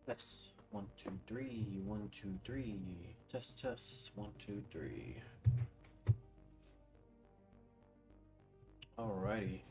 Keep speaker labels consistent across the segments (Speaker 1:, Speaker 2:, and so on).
Speaker 1: Yes. 1, 2, 3. 1, 2, 3. Test, test. 1, 2, 3. Alrighty.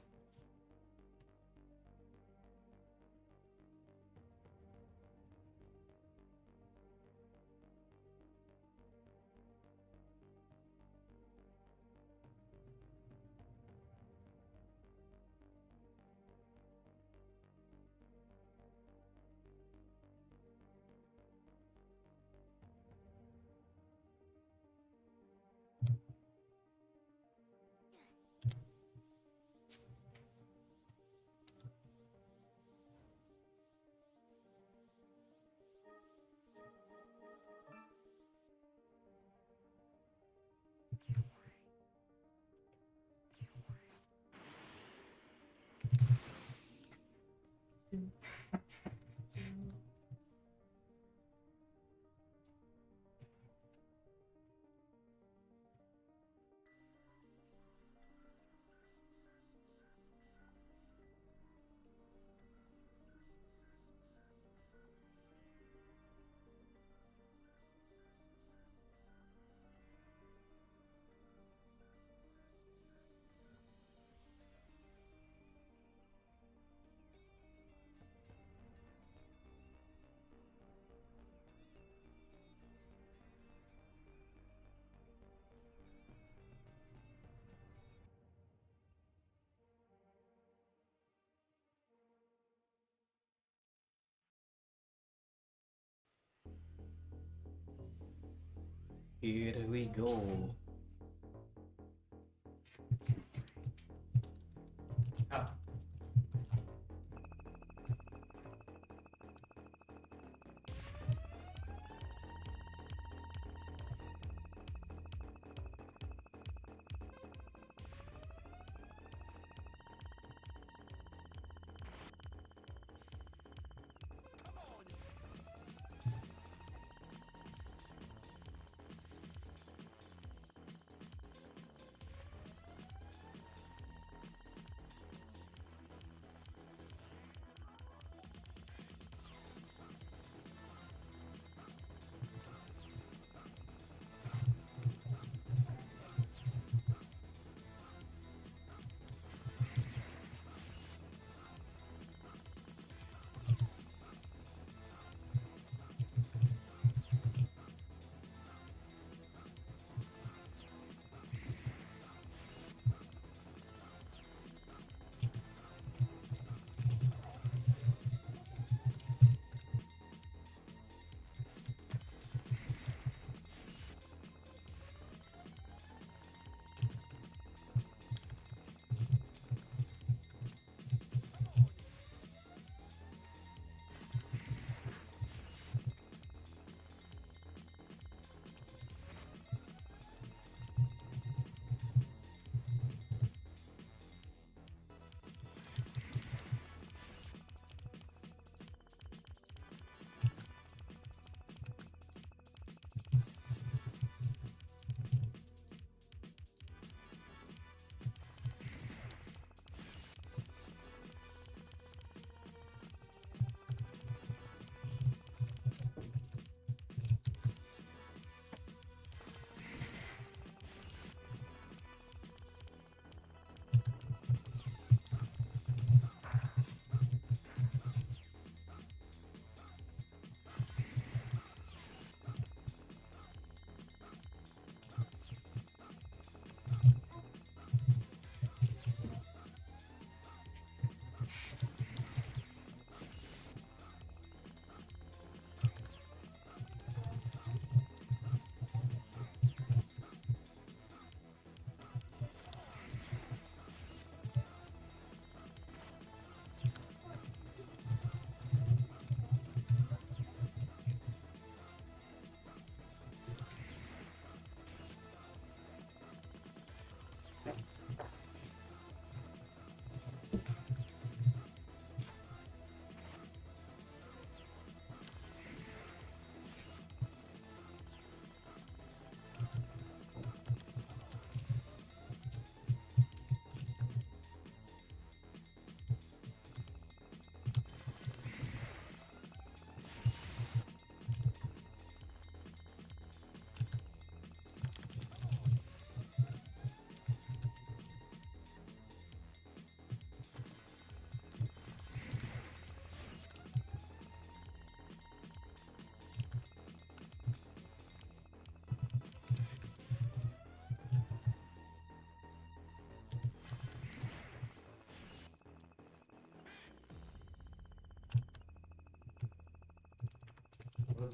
Speaker 1: Here we go. Ah.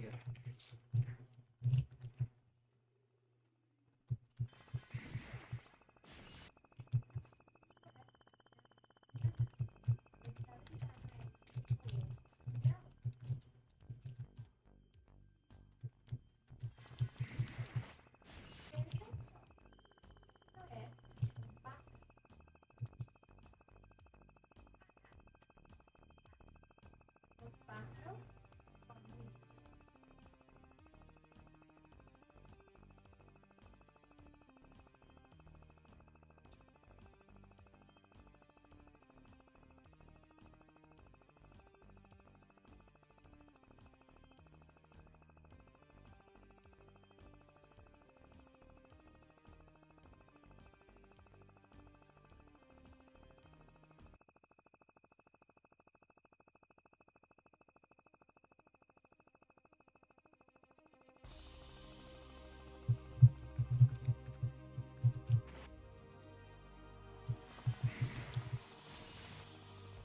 Speaker 2: yes.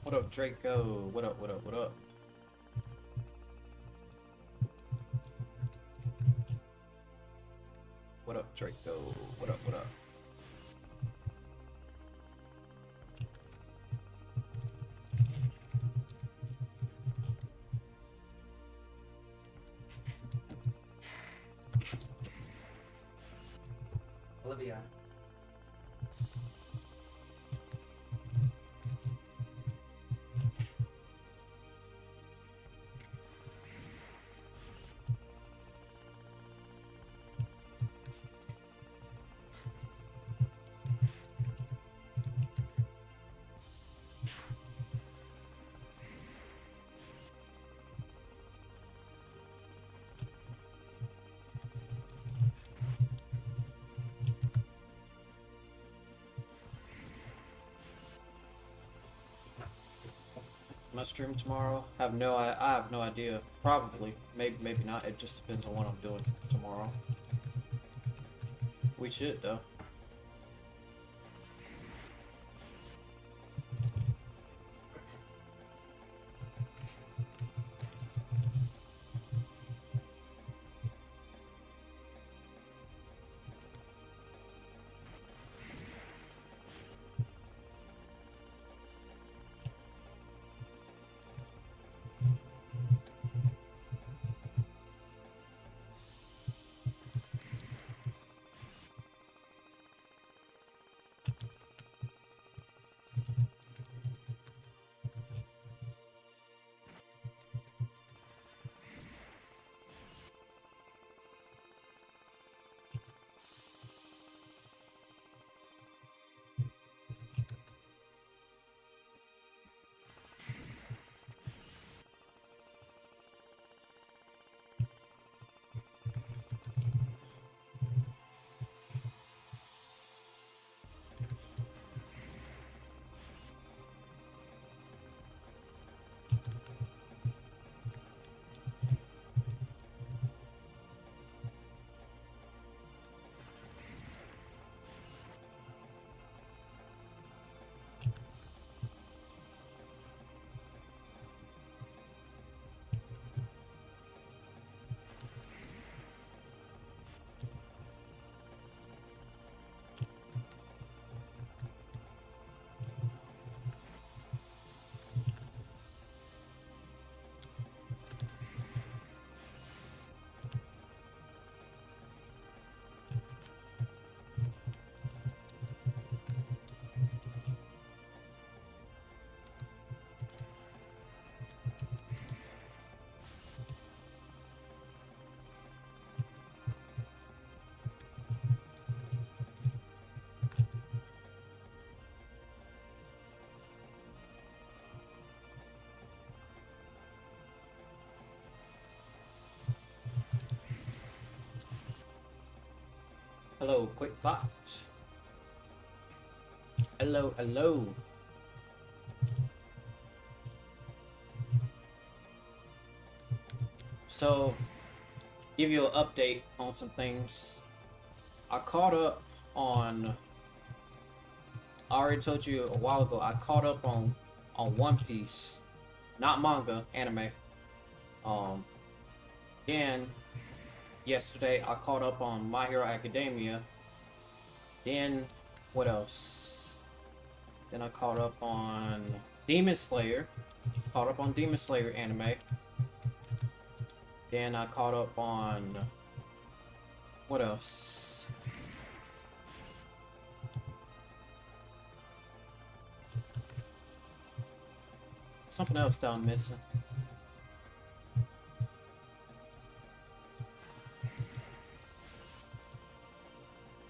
Speaker 1: What up, Draco? What up, what up, what up? What up, Draco? What up, what up?
Speaker 2: Olivia.
Speaker 1: Am I streaming tomorrow? I have no idea. Probably. Maybe not. It just depends on what I'm doing tomorrow. We should though. Hello, quick bot. Hello, hello. So, give you an update on some things. I caught up on. I already told you a while ago. I caught up on One Piece, not manga, anime. Then yesterday I caught up on My Hero Academia. Then what else? Then I caught up on Demon Slayer. Caught up on Demon Slayer anime. Then I caught up on what else? Something else that I'm missing.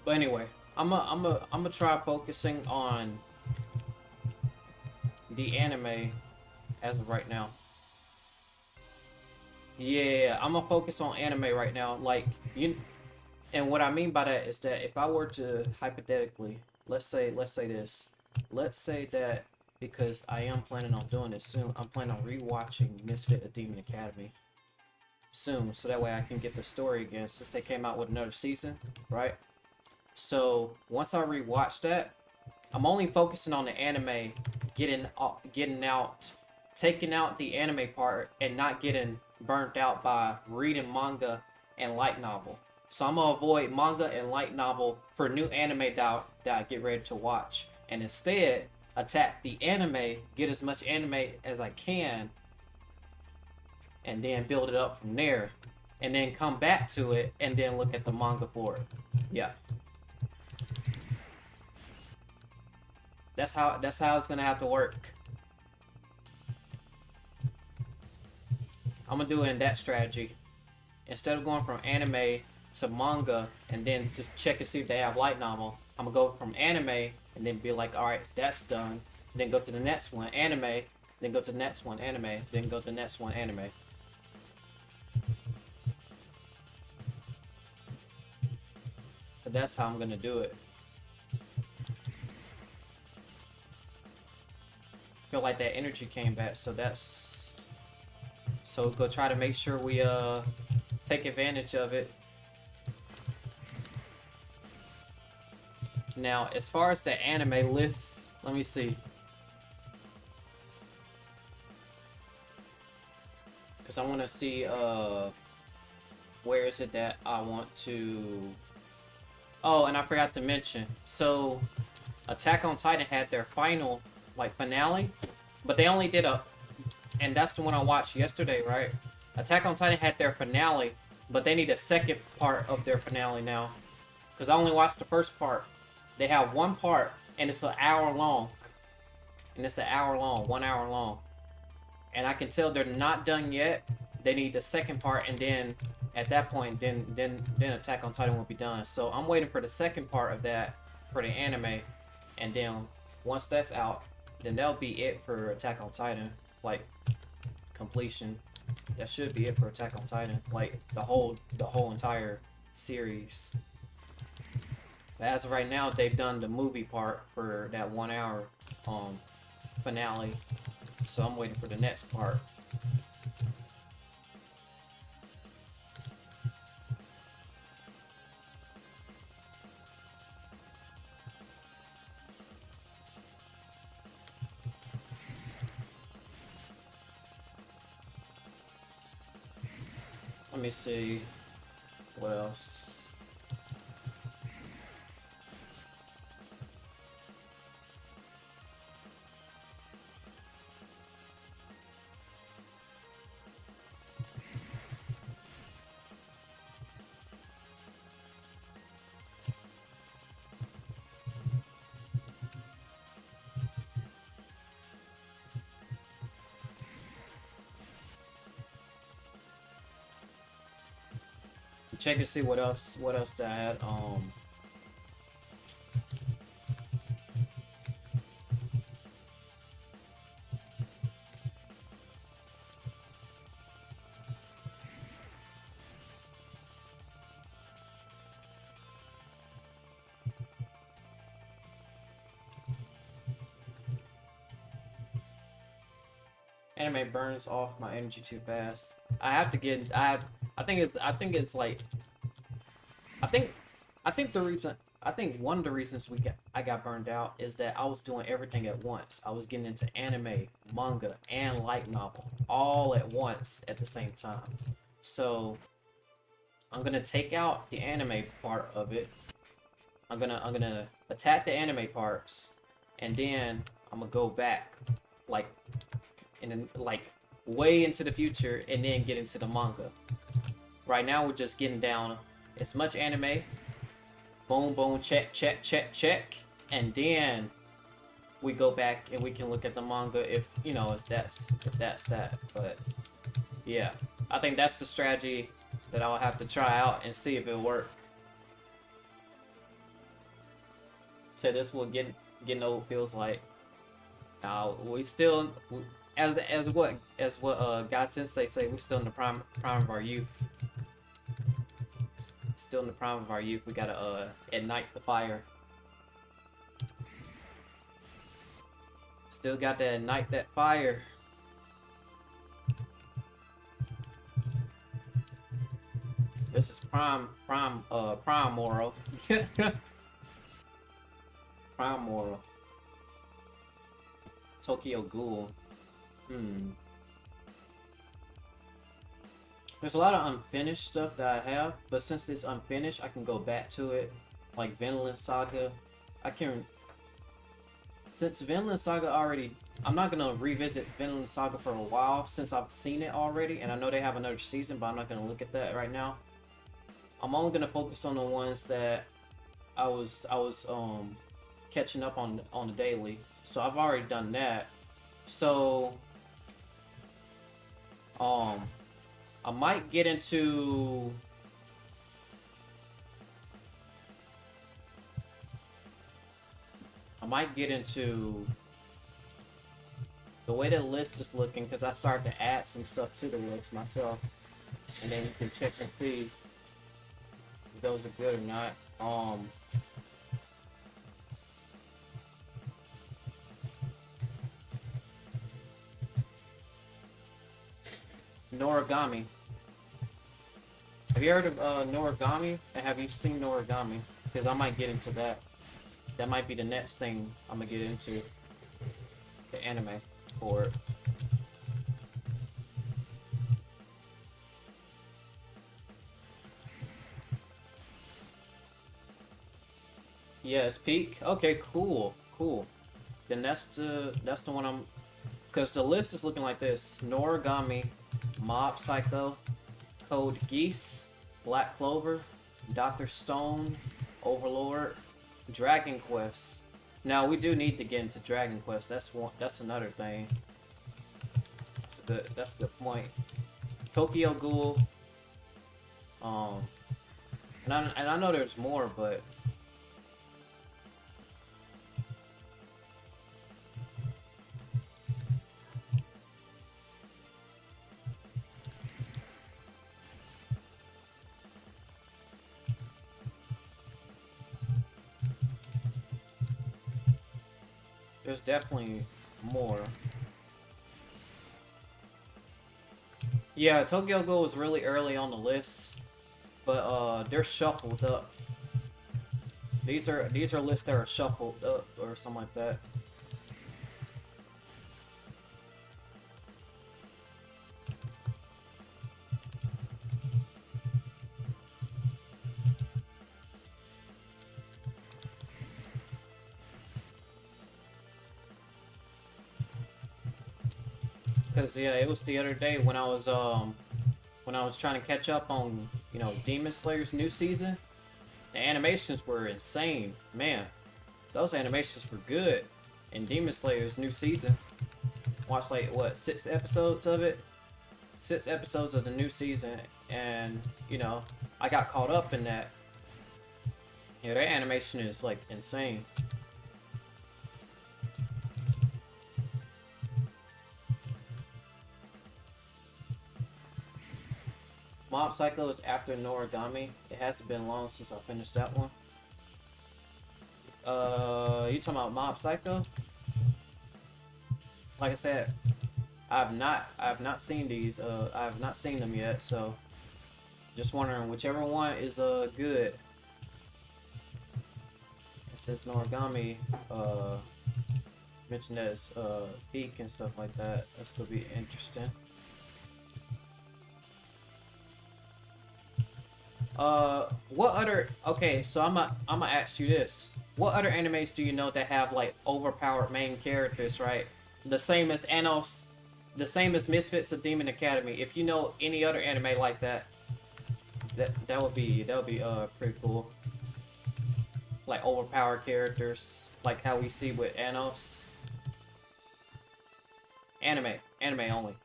Speaker 1: But anyway, I'm a try focusing on the anime as of right now. Yeah, I'm gonna focus on anime right now. Like and what I mean by that is that if I were to hypothetically, let's say this, let's say that because I am planning on doing this soon, I'm planning on rewatching Misfit of Demon Academy soon, so that way I can get the story again since they came out with another season, right? So once I rewatch that, I'm only focusing on the anime, getting out, taking out the anime part, and not getting burnt out by reading manga and light novel. So I'm gonna avoid manga and light novel for new anime that I get ready to watch, and instead attack the anime, get as much anime as I can, and then build it up from there, and then come back to it, and then look at the manga for it. Yeah. That's how it's gonna have to work. I'm gonna do it in that strategy. Instead of going from anime to manga and then just check and see if they have light novel, I'm gonna go from anime and then be like, alright, that's done. Then go to the next one, anime, then go to the next one, anime, then go to the next one, anime. But that's how I'm gonna do it. Feel like that energy came back, so go try to make sure we take advantage of it. Now as far as the anime lists, let me see, because I want to see where is it that I want to. Oh, and I forgot to mention, so Attack on Titan had their final finale, but they only did and that's the one I watched yesterday, right? Attack on Titan had their finale, but they need a second part of their finale now, because I only watched the first part. They have one part and it's an hour long, 1 hour long, and I can tell they're not done yet. They need the second part, and then at that point then Attack on Titan will be done. So I'm waiting for the second part of that for the anime, and then once that's out, then that'll be it for Attack on Titan, completion. That should be it for Attack on Titan, the whole entire series. But as of right now, they've done the movie part for that 1 hour finale, so I'm waiting for the next part. Let me see what else. Check to see what else they had. Anime burns off my energy too fast. I think one of the reasons I got burned out is that I was doing everything at once. I was getting into anime, manga, and light novel all at once at the same time. So I'm gonna take out the anime part of it. I'm gonna attack the anime parts, and then I'm gonna go back, like, like way into the future, and then get into the manga. Right now we're just getting down as much anime. Boom, boom, check, check, check, check, and then we go back and we can look at the manga if if that's that. But yeah, I think that's the strategy that I'll have to try out and see if it works. So this will getting old feels like. Now we still, as what Guy Sensei say, we're still in the prime of our youth. Still in the prime of our youth. We gotta ignite the fire. Still got to ignite that fire. This is prime moral. Prime moral. Tokyo Ghoul. There's a lot of unfinished stuff that I have, but since it's unfinished, I can go back to it. Like Vinland Saga. Since Vinland Saga already, I'm not gonna revisit Vinland Saga for a while since I've seen it already, and I know they have another season, but I'm not gonna look at that right now. I'm only gonna focus on the ones that I was catching up on the daily. So I've already done that. So I might get into the way the list is looking, because I started to add some stuff to the list myself, and then you can check and see if those are good or not. Noragami. Have you heard of Noragami? And have you seen Noragami? Because I might get into that. That might be the next thing I'm gonna get into. The anime for it. Yes, Peak. Okay, cool. Then that's the one I'm. Because the list is looking like this: Noragami, Mob Psycho, Code Geass, Black Clover, Dr. Stone, Overlord, Dragon Quest. Now we do need to get into Dragon Quest. That's another thing. That's a good point. Tokyo Ghoul. And I know there's more, but there's definitely more. Yeah, Tokyo Ghoul was really early on the list, but they're shuffled up. These are lists that are shuffled up or something like that. Cause yeah, it was the other day when I was trying to catch up on Demon Slayer's new season. The animations were insane, man. Those animations were good in Demon Slayer's new season. Watched like what 6 episodes of it, 6 episodes of the new season, and I got caught up in that. Yeah, their animation is like insane. Mob Psycho is after Noragami. It hasn't been long since I finished that one. You talking about Mob Psycho? Like I said, I have not seen these. I have not seen them yet. So, just wondering whichever one is good. It says Noragami. Mentioned as peak and stuff like that. That's gonna be interesting. What other? Okay, so I'm gonna ask you this. What other animes do you know that have like overpowered main characters, right? The same as Anos, the same as Misfits of Demon Academy. If you know any other anime like that, that would be pretty cool. Like overpowered characters, like how we see with Anos. Anime only.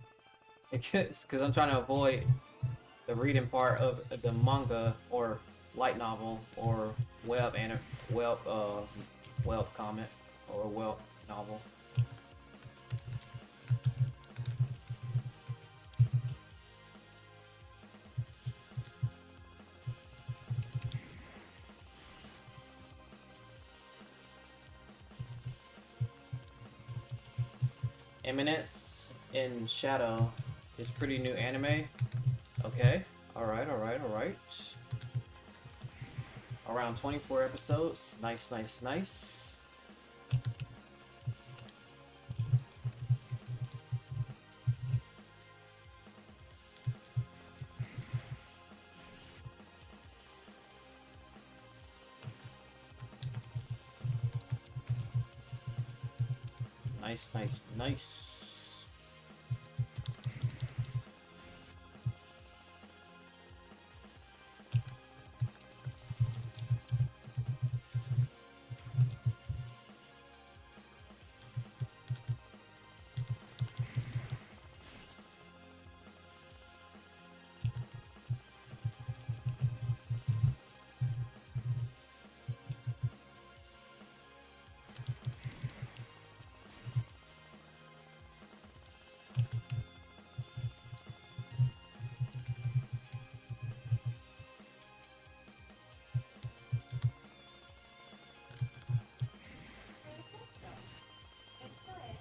Speaker 1: Because I'm trying to avoid the reading part of the manga or light novel or web web comic or web novel. Eminence in Shadow is pretty new anime. Okay. Alright. Around 24 episodes. Nice. Nice.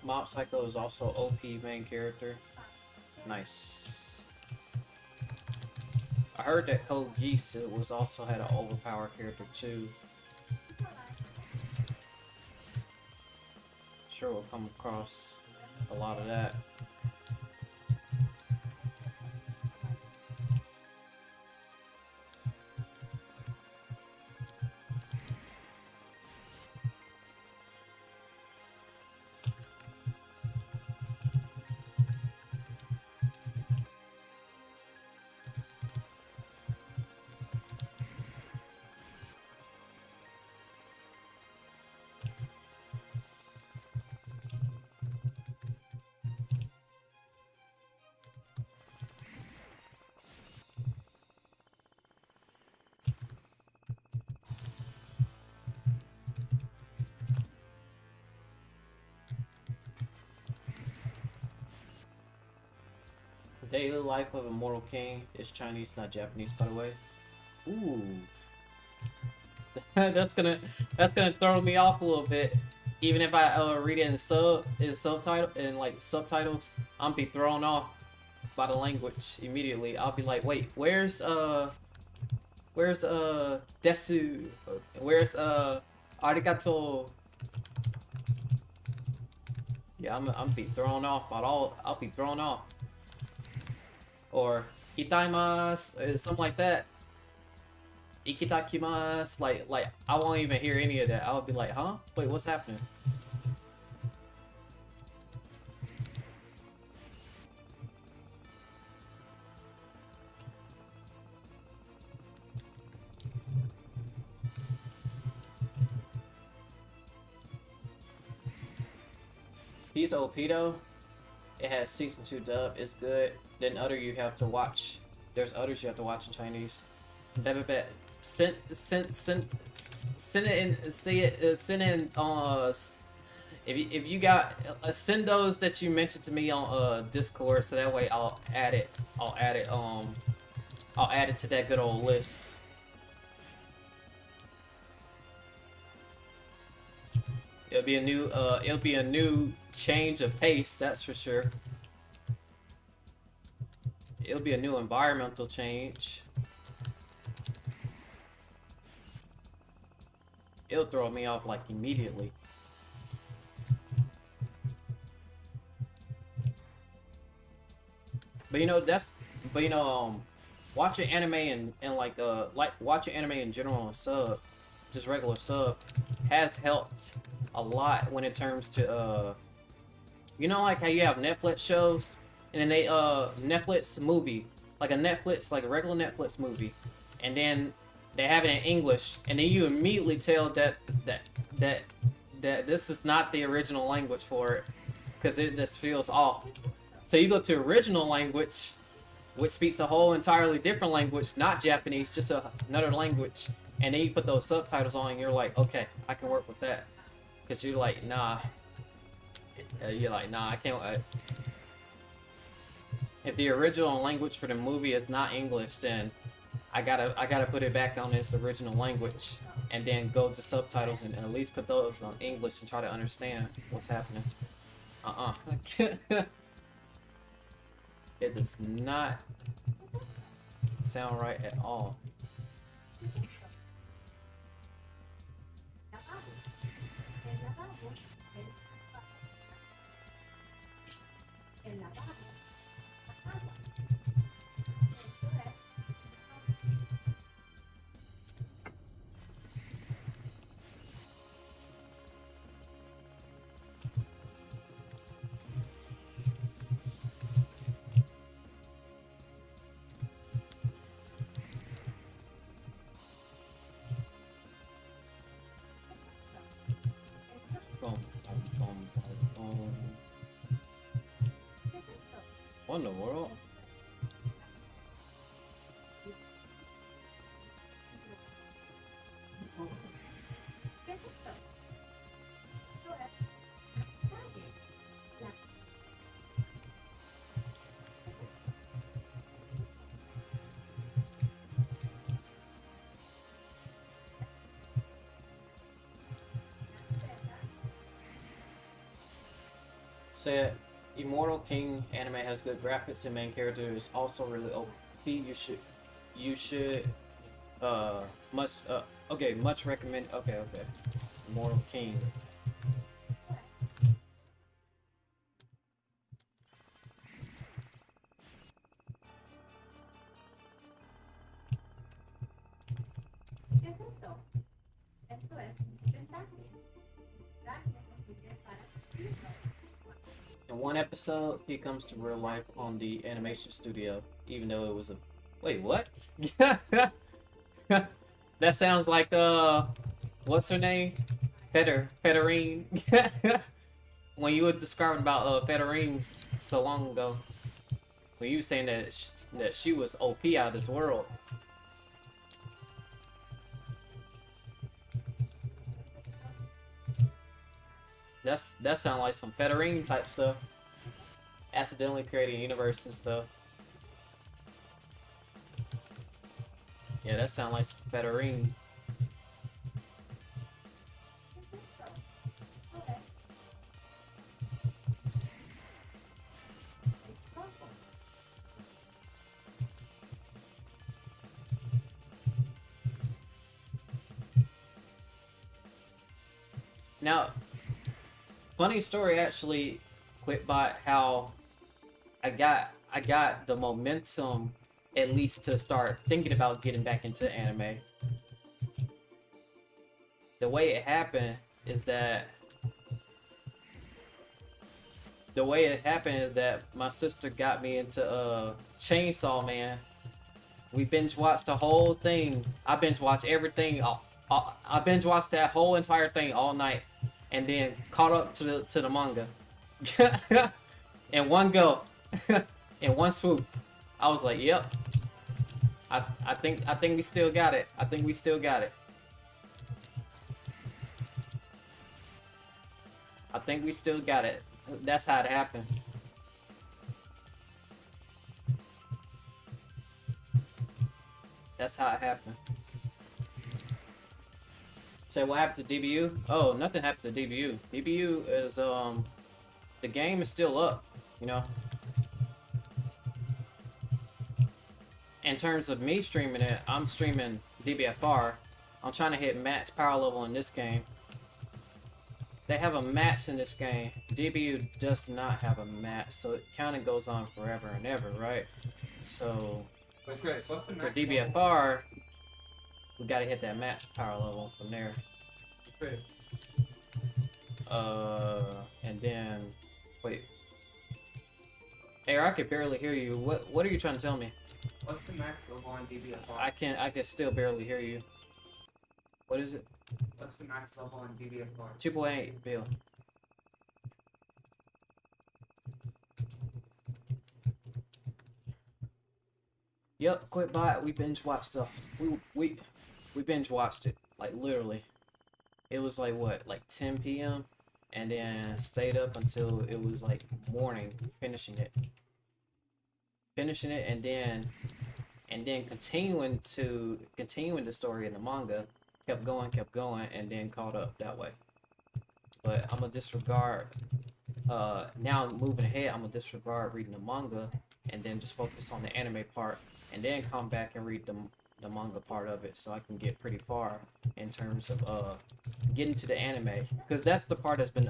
Speaker 1: Mob Psycho is also OP main character. Nice. I heard that Code Geass was also had an overpowered character too. Sure, we'll come across a lot of that. Daily Life of a Mortal King is Chinese, not Japanese, by the way. Ooh. that's gonna throw me off a little bit. Even if I read it in subtitle in like subtitles, I'm be thrown off by the language immediately. I'll be like, wait, where's desu? Where's arigato? Yeah, I'm be thrown off by all. I'll be thrown off. Or itaimasu, something like that. Ikitakimasu, like I won't even hear any of that. I'll be like, huh? Wait, what's happening? He's OP though. It has season 2 dub. It's good. Then other you have to watch. There's others you have to watch in Chinese. Bet. Send it in. See it. Send in. If you got send those that you mentioned to me on Discord, so that way I'll add it. I'll add it. I'll add it to that good old list. It'll be a new. It'll be a new change of pace. That's for sure. It'll be a new environmental change. It'll throw me off like immediately. But you know watching anime and like watching anime in general on sub, just regular sub, has helped a lot when it terms to you know, like how you have Netflix shows and then they Netflix movie, like a regular Netflix movie, and then they have it in English, and then you immediately tell that this is not the original language for it, because it just feels off. So you go to original language, which speaks a whole entirely different language, not Japanese, just another language, and then you put those subtitles on, and you're like, okay, I can work with that, because you're like, nah, I can't. If the original language for the movie is not English, then I gotta put it back on its original language, and then go to subtitles and at least put those on English and try to understand what's happening. It does not sound right at all. What in the world? Said Immortal King anime has good graphics and main character is also really OP. You should much recommend. Okay. Immortal King. In one episode, he comes to real life on the animation studio, even though it was a... Wait, what? That sounds like, what's her name? Federine. When you were describing about, Federines so long ago. When you were saying that she was OP out of this world. That sounds like some Federine type stuff. Accidentally creating a universe and stuff. Yeah, that sounds like some Federine. Now, funny story actually, QuickBot, how I got the momentum at least to start thinking about getting back into anime. The way it happened is that my sister got me into Chainsaw Man. We binge watched the whole thing. I binge watched everything. I binge watched that whole entire thing all night, and then caught up to the manga in one go, in one swoop. I was like, "Yep, I think we still got it. I think we still got it. I think we still got it." That's how it happened. That's how it happened. Say what happened to DBU? Oh, nothing happened to DBU. DBU is the game is still up, you know. In terms of me streaming it, I'm streaming DBFR. I'm trying to hit max power level in this game. They have a max in this game. DBU does not have a max, so it kind of goes on forever and ever, right? So
Speaker 2: Wait, Chris, what's the
Speaker 1: For
Speaker 2: max
Speaker 1: DBFR, we gotta hit that max power level from there.
Speaker 2: Chris,
Speaker 1: And then, wait. Hey, I can barely hear you. What are you trying to tell me?
Speaker 2: what's the max level on DBFR?
Speaker 1: I can still barely hear you. What is it?
Speaker 2: What's the max level on DBFR?
Speaker 1: 2.8, Bill. Yep, quit by it. We binge watched stuff. We binge watched it, like literally. It was like what, like 10 p.m. and then stayed up until it was like morning, finishing it, and then continuing the story in the manga, kept going, and then caught up that way. But I'm gonna disregard. Now moving ahead, I'm gonna disregard reading the manga and then just focus on the anime part, and then come back and read the manga part of it, so I can get pretty far in terms of getting to the anime, because that's the part that's been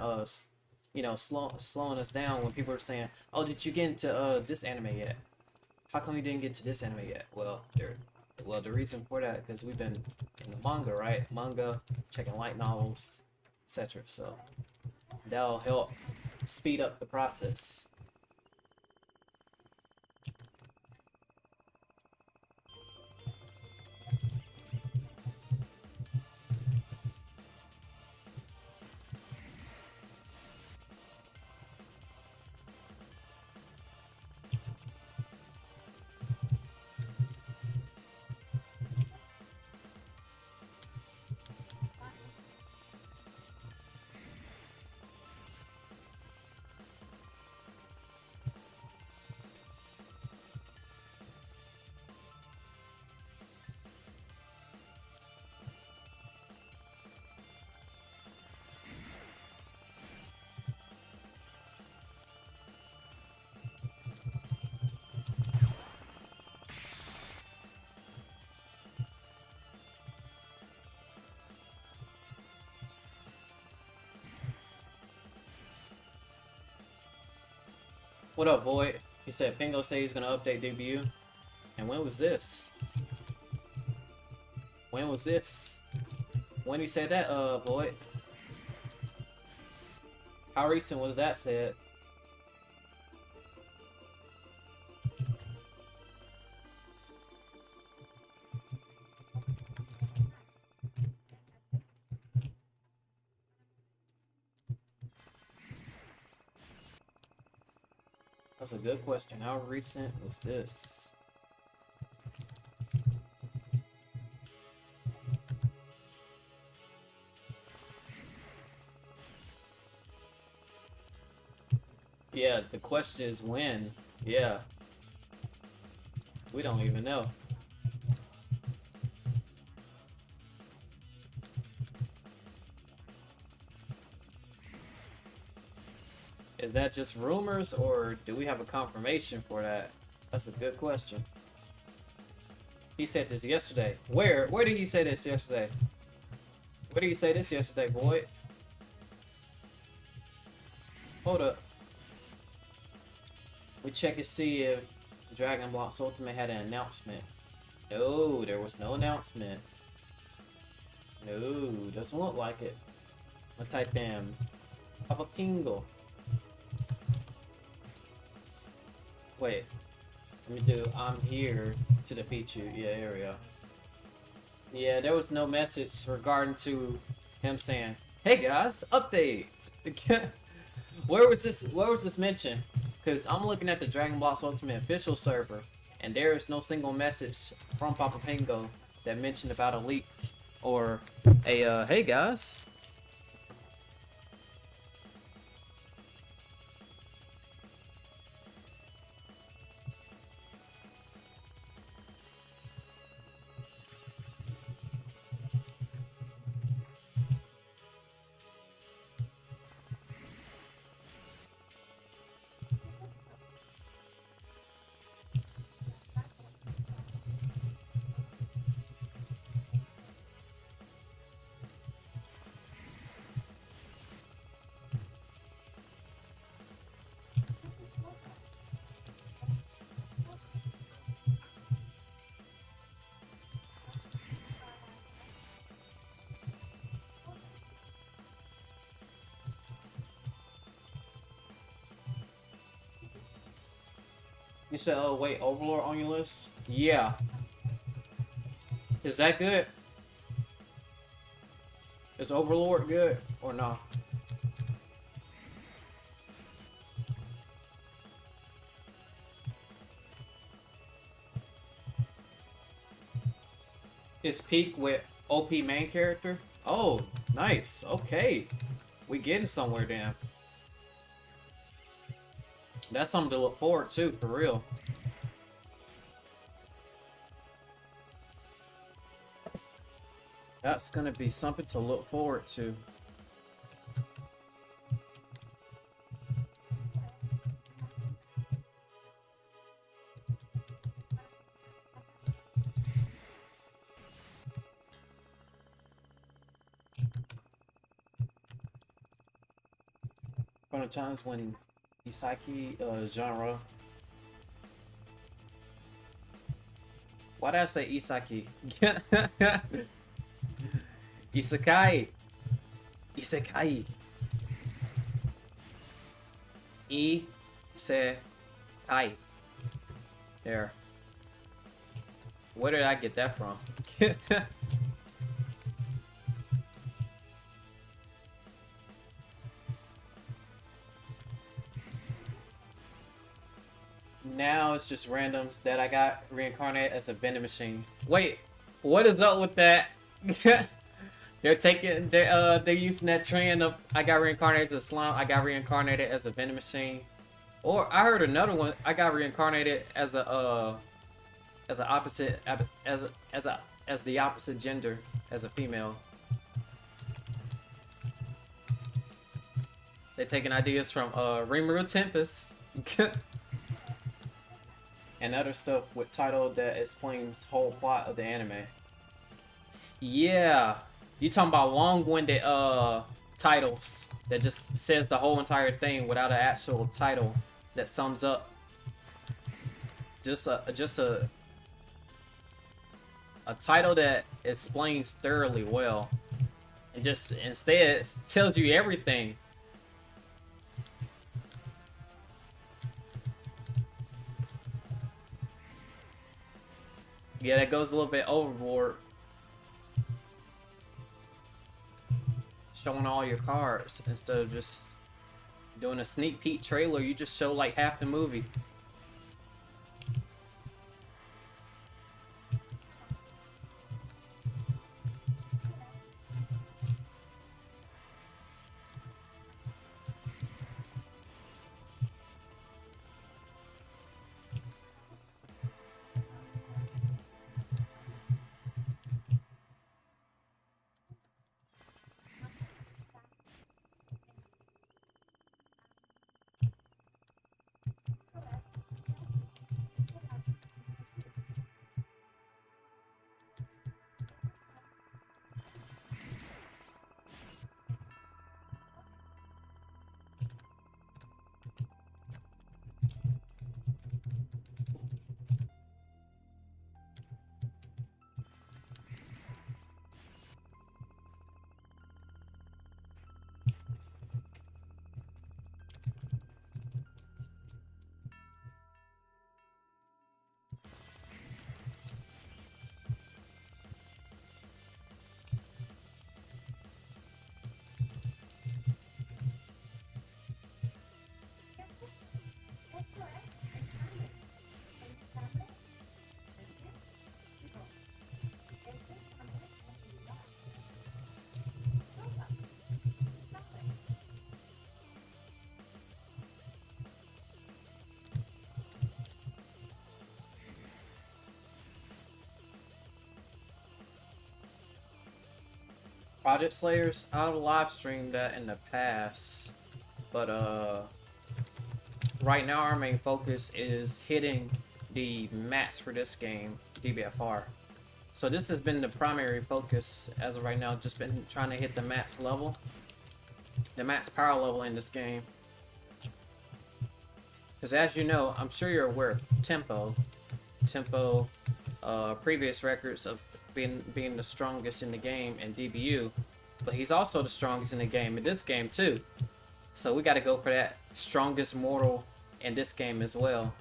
Speaker 1: slowing us down. When people are saying, "Oh, did you get into this anime yet? How come you didn't get to this anime yet?" Well, the reason for that, because we've been in the manga, right? Manga, checking light novels, etc. So that'll help speed up the process. What up, Void? He said Pingo said he's gonna update debut. And when was this? When was this? When he said that, Void? How recent was that said? That's a good question. How recent was this? Yeah, the question is when. Yeah. We don't even know. Is that just rumors, or do we have a confirmation for that? That's a good question. He said this yesterday. Where did he say this yesterday? Where did he say this yesterday, boy? Hold up. We check and see if Dragon Ball Ultimate had an announcement. No, there was no announcement. No, doesn't look like it. I'm gonna type in Papa Pingo. Wait, let me do I'm here to defeat you. Yeah, here we go. Yeah, there was no message regarding to him saying, "Hey guys, update." Where was this mentioned? Because I'm looking at the Dragon Ball Ultimate official server, and there is no single message from Papa Pingo that mentioned about a leak or a "Hey guys." You said, oh wait, Overlord on your list? Yeah. Is that good? Is Overlord good or no? His peak with OP main character? Oh, nice. Okay. We getting somewhere then. That's something to look forward to, for real. That's gonna be something to look forward to. From the times when Isekai genre. Why did I say Isekai? Isekai. Isekai. Isekai. There. Where did I get that from? Now it's just randoms that I got reincarnated as a vending machine. Wait, what is up with that? they're using that trend of I got reincarnated as a slime, I got reincarnated as a vending machine. Or I heard another one, I got reincarnated as a as the opposite gender, as a female. They're taking ideas from Rimuru Tempest. And other stuff with title that explains whole plot of the anime. Yeah, you talking about long-winded titles that just says the whole entire thing without an actual title that sums up. Just a title that explains thoroughly well, and just instead tells you everything. Yeah, that goes a little bit overboard. Showing all your cards instead of just doing a sneak peek trailer, you just show like half the movie. Project Slayers, I've live streamed that in the past, but right now our main focus is hitting the max for this game, DBFR. So this has been the primary focus as of right now, just been trying to hit the max level, the max power level in this game. Because as you know, I'm sure you're aware of Tempo, previous records of being the strongest in the game in DBU, but he's also the strongest in the game in this game too. So we got to go for that strongest mortal in this game as well.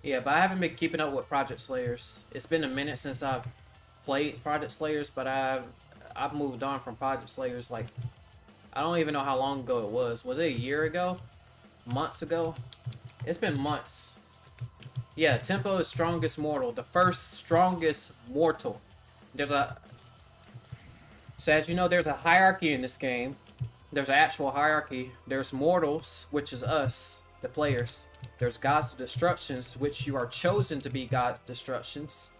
Speaker 1: Yeah, but I haven't been keeping up with Project Slayers. It's been a minute since I've played Project Slayers, but I've moved on from Project Slayers. Like, I don't even know how long ago it was. Was it a year ago? Months ago? It's been months. Yeah, Tempo is strongest mortal. The first strongest mortal. There's a... So as you know, there's a hierarchy in this game. There's an actual hierarchy. There's mortals, which is us, the players. There's gods of destructions, which you are chosen to be god destructions.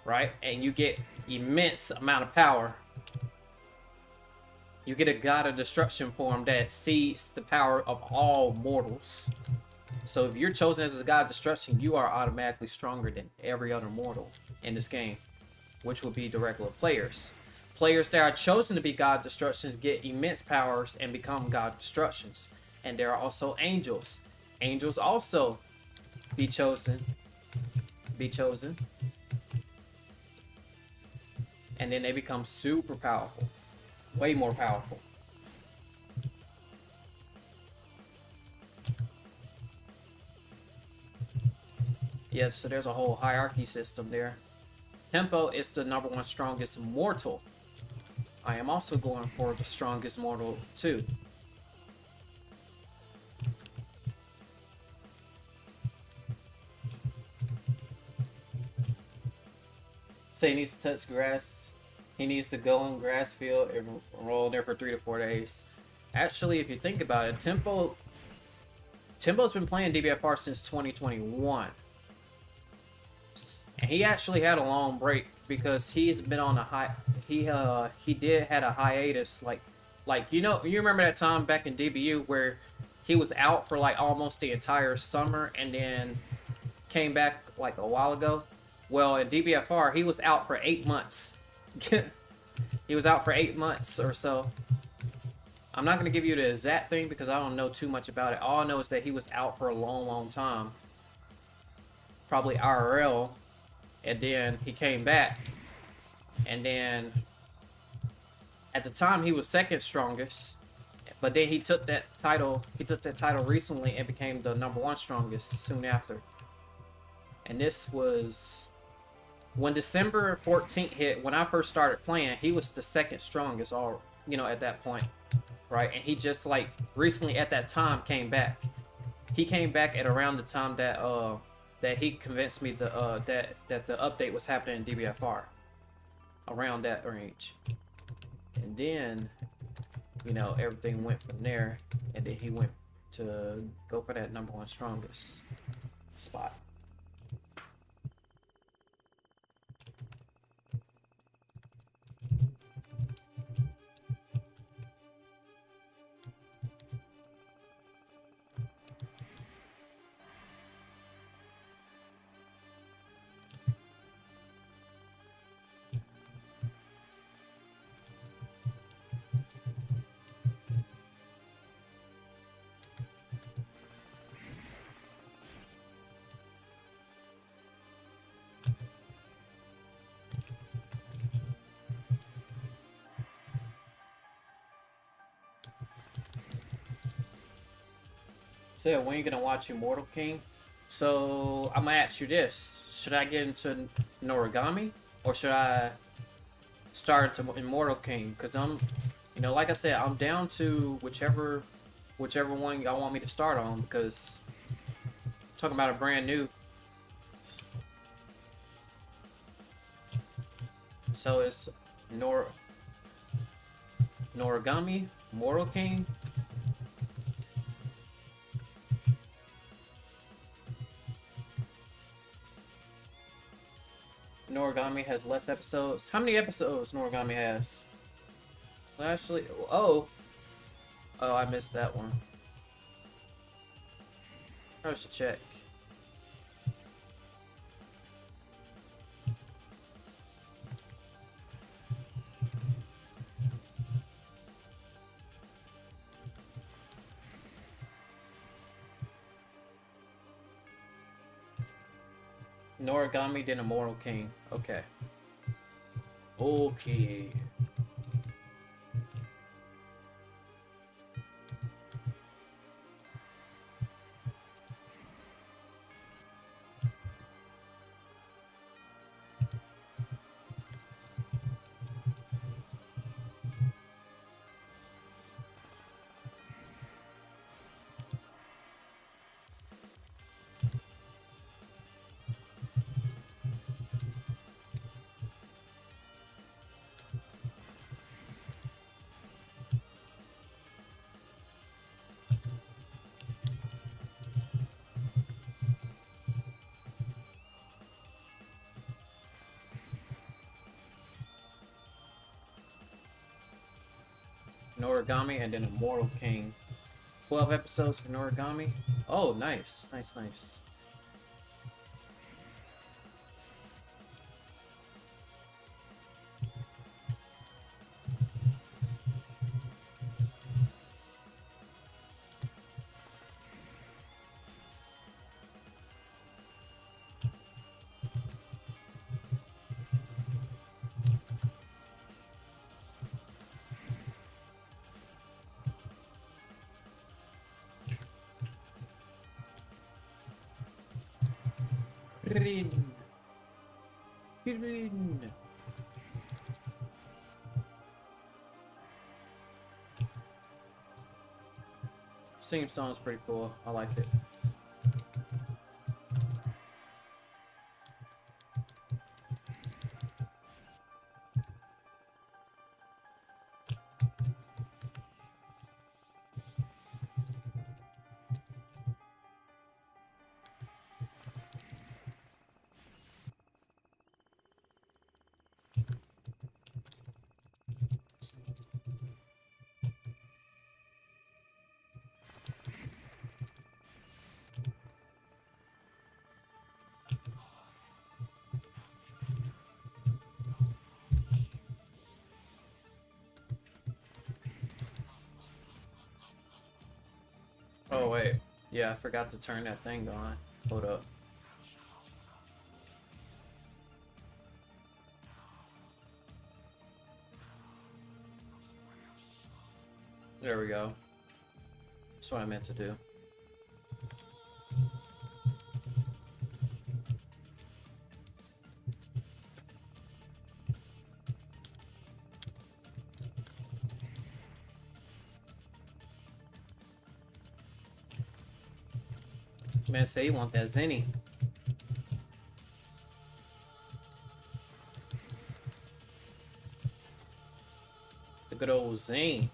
Speaker 1: Right? And you get immense amount of power. You get a god of destruction form that exceeds the power of all mortals. So if you're chosen as a god of destruction, you are automatically stronger than every other mortal in this game, which will be the regular players. Players that are chosen to be god destructions get immense powers and become god destructions. And there are also angels. Angels also be chosen. And then they become super powerful. Way more powerful. Yeah, so there's a whole hierarchy system there. Tempo is the #1 strongest mortal. I am also going for the strongest mortal too. Say he needs to touch grass. He needs to go in grass field and roll there for 3 to 4 days. Actually, if you think about it, Tempo's been playing DBFR since 2021. And he actually had a long break because he's been on a he did had a hiatus like you remember that time back in DBU where he was out for like almost the entire summer and then came back like a while ago. Well, in DBFR he was out for 8 months. He was out for 8 months or so. I'm not going to give you the exact thing because I don't know too much about it. All I know is that he was out for a long time. Probably IRL. And then he came back. And then at the time he was second strongest. But then he took that title recently and became the #1 strongest soon after. And this was when December 14th hit, when I first started playing, he was the second strongest at that point. Right? And he just like recently at that time came back. He came back at around the time that he convinced me that the update was happening in DBFR. Around that range. And then, everything went from there. And then he went to go for that #1 strongest spot. So yeah, when are you gonna watch Immortal King? So I'm gonna ask you this: should I get into Noragami or should I start to Immortal King? Because like I said, I'm down to whichever one y'all want me to start on. Because I'm talking about a brand new. So it's Noragami, Immortal King. Noragami has less episodes. How many episodes Noragami has? Well, actually, oh, I missed that one. I should check. Noragami, then Immortal King. Okay. Okay. Noragami, and then Immortal King. 12 episodes for Noragami. Oh, nice, nice, nice. Rin. Rin. Theme song's pretty cool. I like it. Oh wait, yeah, I forgot to turn that thing on. Hold up. There we go. That's what I meant to do. Man, say you want that Zenny. The good old Zane.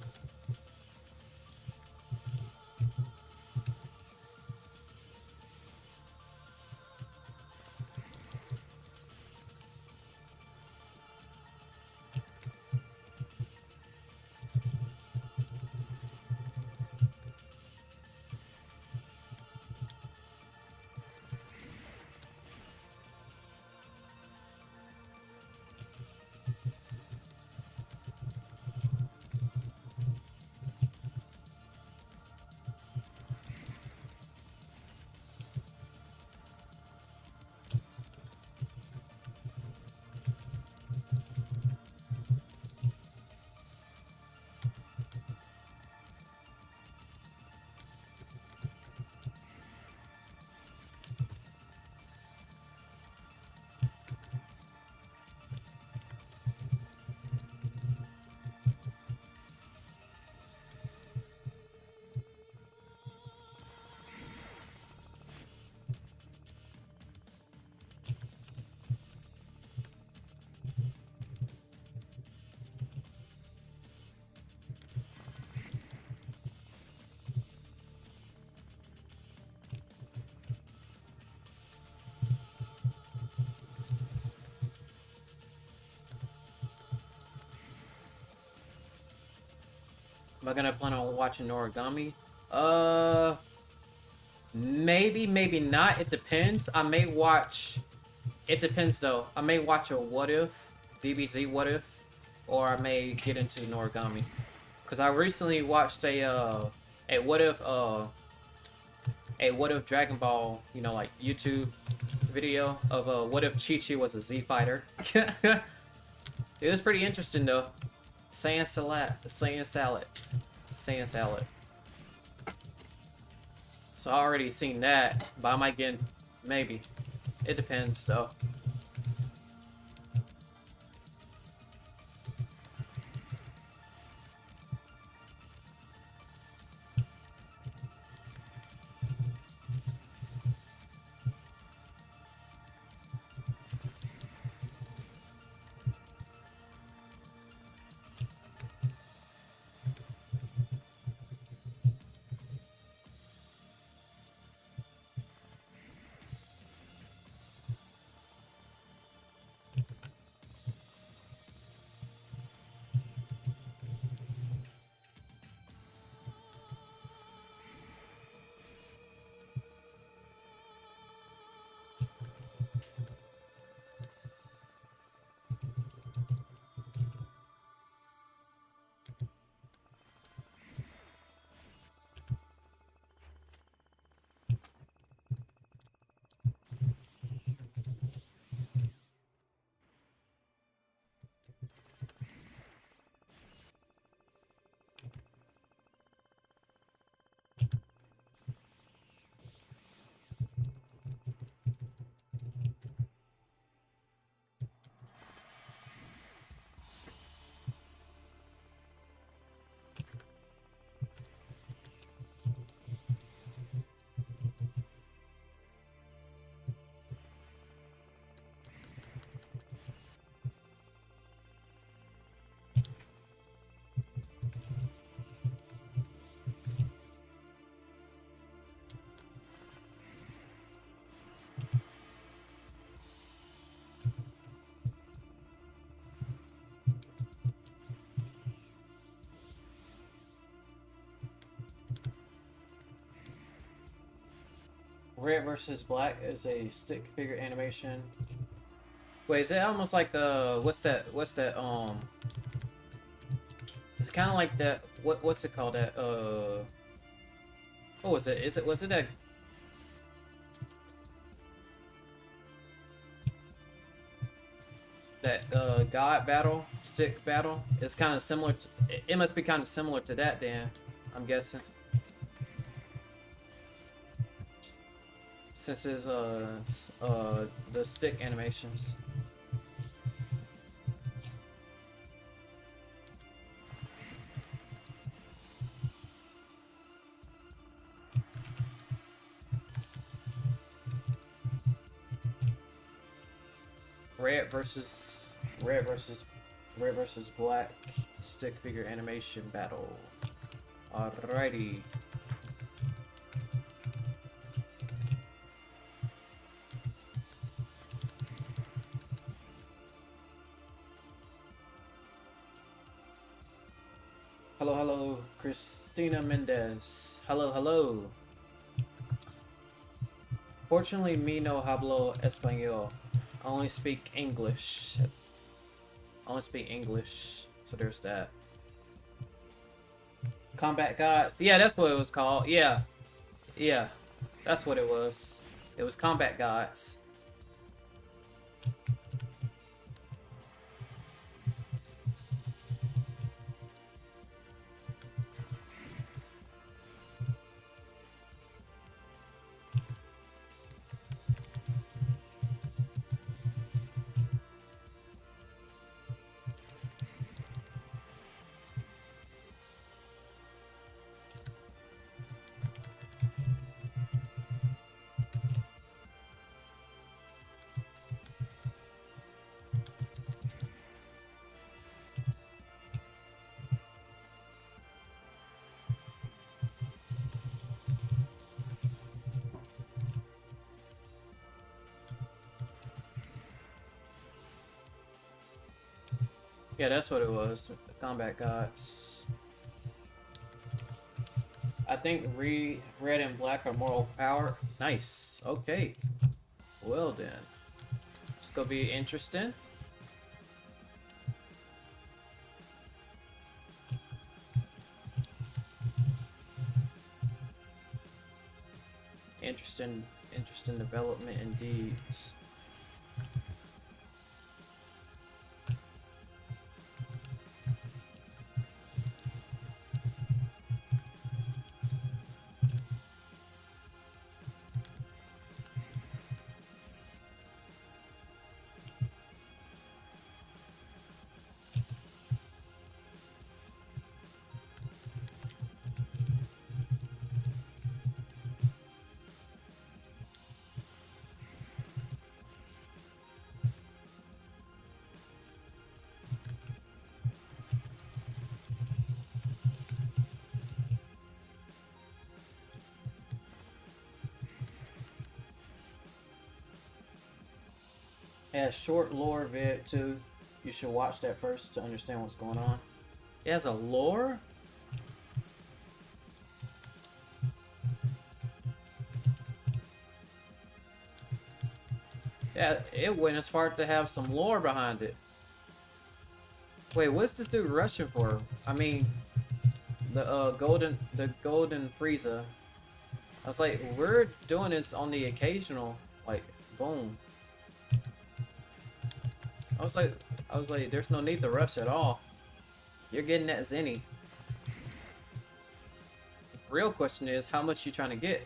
Speaker 1: Am I gonna plan on watching Noragami? Maybe, maybe not. It depends. I may watch. It depends though. I may watch a What If, DBZ What If, or I may get into Noragami. Cause I recently watched a What If a What If Dragon Ball, you know, like YouTube video of What If Chi-Chi was a Z fighter. It was pretty interesting though. Saiyan salad, Saiyan salad, Saiyan salad. So I already seen that, but I might get maybe. It depends though. Red versus black is a stick figure animation. Wait, is it almost like what's that it's kind of like that what's it called that what was it? Was it that god battle, stick battle? It's kind of similar to it must be kind of similar to that then, I'm guessing. Since it's the stick animations. Red versus red versus black stick figure animation battle. Alrighty. Hello, hello, Christina Mendez. Hello, hello. Fortunately, me no hablo español. I only speak English. I only speak English. So there's that. Combat Gods. Yeah, that's what it was called. Yeah. Yeah. That's what it was. It was Combat Gods. Yeah, that's what it was. The Combat Gods. I think red and black are more overpowered. Nice. Okay. Well then. It's gonna be interesting. Interesting development indeed. It has short lore vid too. You should watch that first to understand what's going on. It has a lore? Yeah, it went as far to have some lore behind it. Wait, what's this dude rushing for? I mean, the golden Frieza. I was like, we're doing this on the occasional, like, boom. I was like, there's no need to rush at all. You're getting that Zenny. Real question is, how much you trying to get?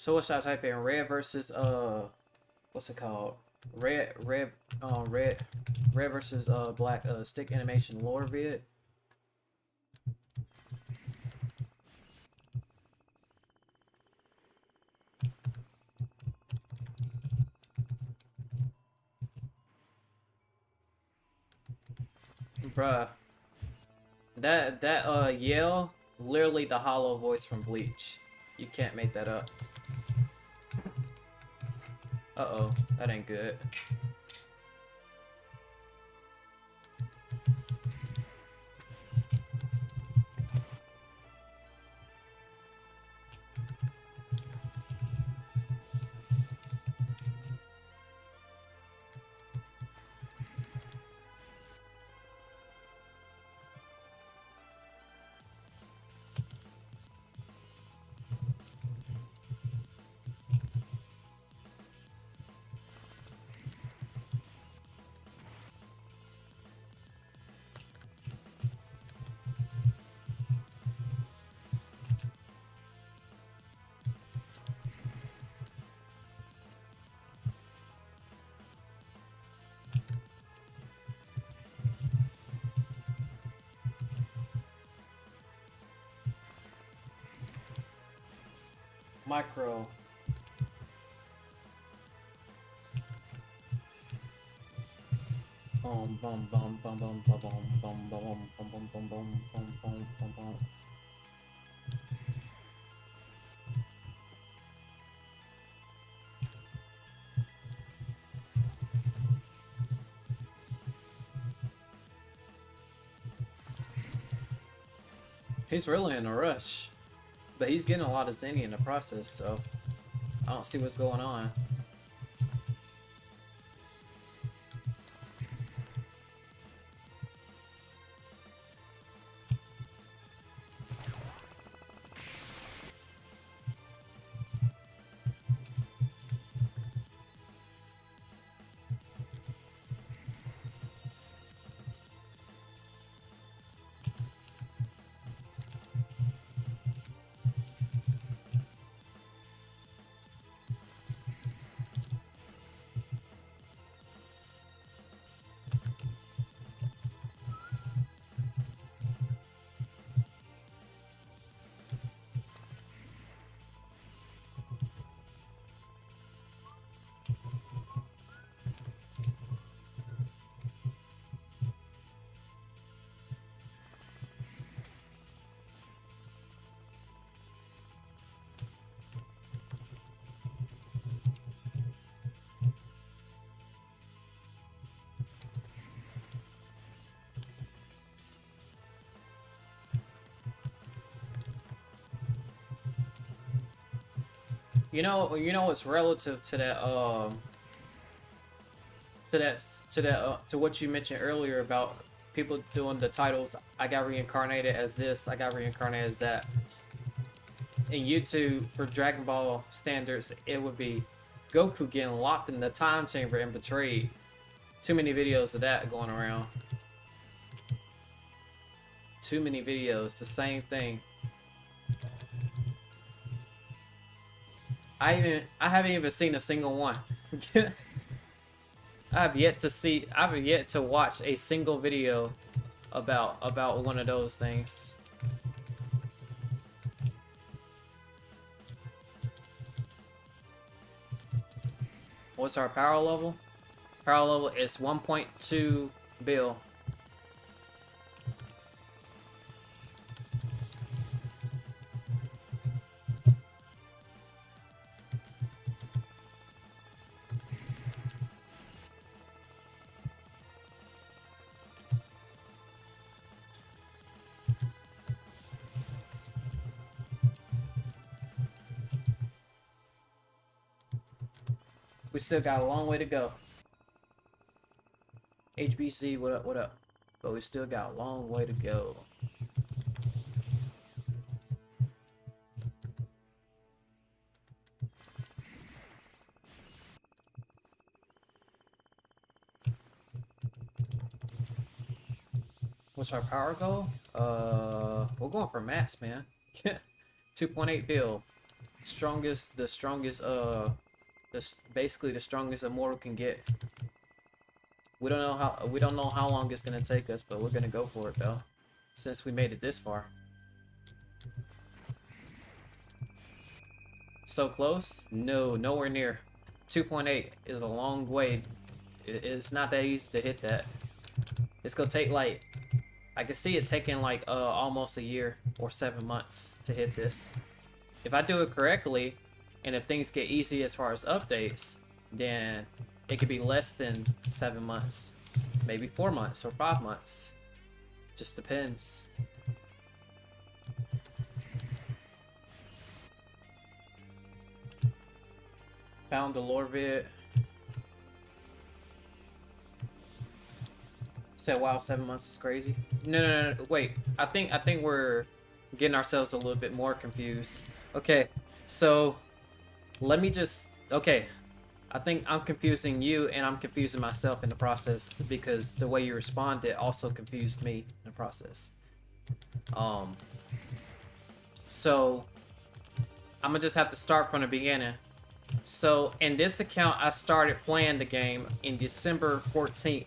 Speaker 1: So what should I type in? Red versus what's it called? Red versus black stick animation lore vid. Bruh. That yell, literally the hollow voice from Bleach. You can't make that up. Uh-oh, that ain't good. Micro. Bum bum bum bum bum bum bum bum bum bum bum bum bum bum bum bum bum. He's really in a rush, but he's getting a lot of zenny in the process, so I don't see what's going on. You know what's relative to that to what you mentioned earlier about people doing the titles. I got reincarnated as this. I got reincarnated as that. In YouTube, for Dragon Ball standards, it would be Goku getting locked in the time chamber and betrayed. Too many videos of that going around. Too many videos. The same thing. I haven't even seen a single one. I've yet to watch a single video about one of those things. What's our power level? Power level is 1.2 bill. We still got a long way to go. HBC, what up, what up? But we still got a long way to go. What's our power goal? We're going for max, man. 2.8 bill. Basically the strongest immortal can get. We don't know how long it's gonna take us, but we're gonna go for it though, since we made it this far. So close? No, nowhere near. 2.8 is a long way. It's not that easy to hit that. It's gonna take like I can see it taking like almost a year or 7 months to hit this. If I do it correctly, and if things get easy as far as updates, then it could be less than 7 months, maybe 4 months or 5 months. Just depends. Found the lore vid. Said, wow, 7 months is crazy. No, wait. I think we're getting ourselves a little bit more confused. Okay, so let me just, okay. I think I'm confusing you and I'm confusing myself in the process because the way you responded also confused me in the process. So I'm gonna just have to start from the beginning. So in this account, I started playing the game in December 14th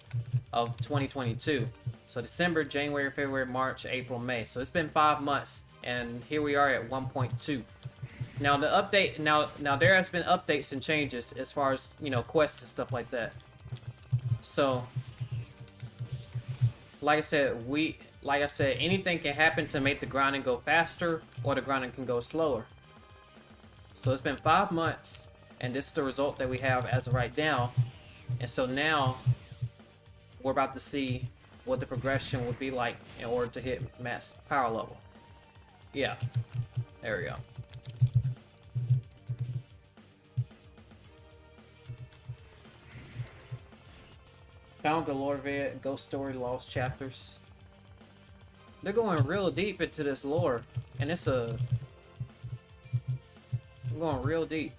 Speaker 1: of 2022. So December, January, February, March, April, May. So it's been 5 months, and here we are at 1.2. Now the update, now there has been updates and changes as far as, you know, quests and stuff like that. So like I said, anything can happen to make the grinding go faster or the grinding can go slower. So it's been 5 months, and this is the result that we have as of right now. And so now we're about to see what the progression would be like in order to hit max power level. Yeah, there we go. Found the lore vid, ghost story, lost chapters. They're going real deep into this lore, and it's a... I'm going real deep.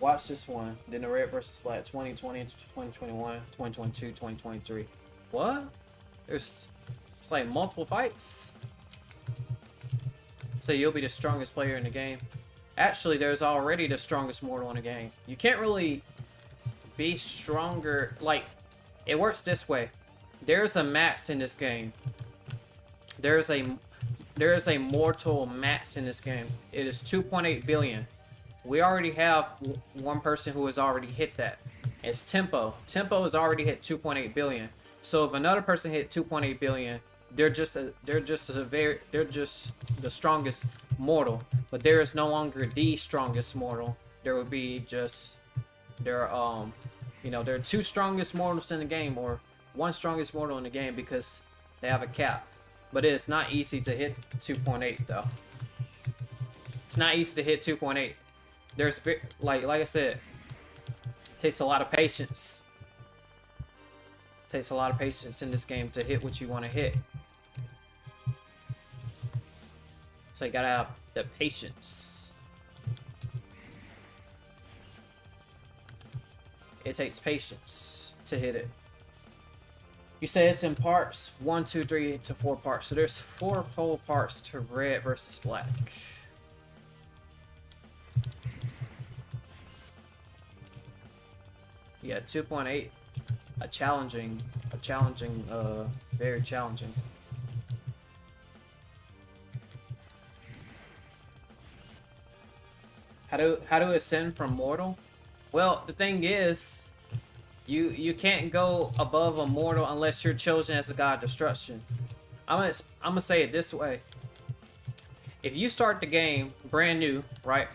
Speaker 1: Watch this one. Then the Red versus Black 2020, 2021, 2022, 2023. What? It's like multiple fights. So you'll be the strongest player in the game. Actually, there's already the strongest mortal in the game. You can't really be stronger. Like, it works this way. There's a max in this game. There is a mortal max in this game. It is 2.8 billion. We already have one person who has already hit that. It's Tempo. Tempo has already hit 2.8 billion. So if another person hit 2.8 billion, they're just the strongest mortal. But there is no longer the strongest mortal. There would be just there are two strongest mortals in the game, or one strongest mortal in the game, because they have a cap. But it's not easy to hit 2.8 though. It's not easy to hit 2.8. There's like I said, it takes a lot of patience. It takes a lot of patience in this game to hit what you want to hit. So you gotta have the patience. It takes patience to hit it. You say it's in parts, 1, 2, 3 to 4 parts. So there's 4 whole parts to Red versus Black. Yeah, 2.8, very challenging. How to ascend from mortal? Well, the thing is, you can't go above a mortal unless you're chosen as a god of destruction. I'm gonna say it this way. If you start the game brand new, right?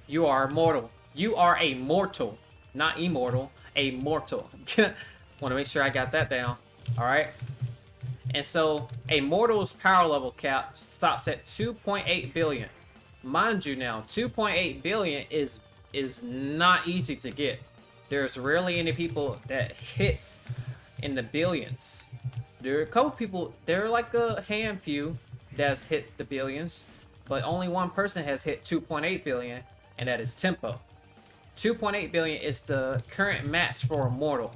Speaker 1: You are mortal. You are a mortal, not immortal. A mortal. Want to make sure I got that down. All right. And so a mortal's power level cap stops at 2.8 billion. Mind you, now 2.8 billion is not easy to get. There's rarely any people that hits in the billions. There are a couple people, there are like a handful that's hit the billions, but only one person has hit 2.8 billion, and that is Tempo. 2.8 billion is the current max for a mortal,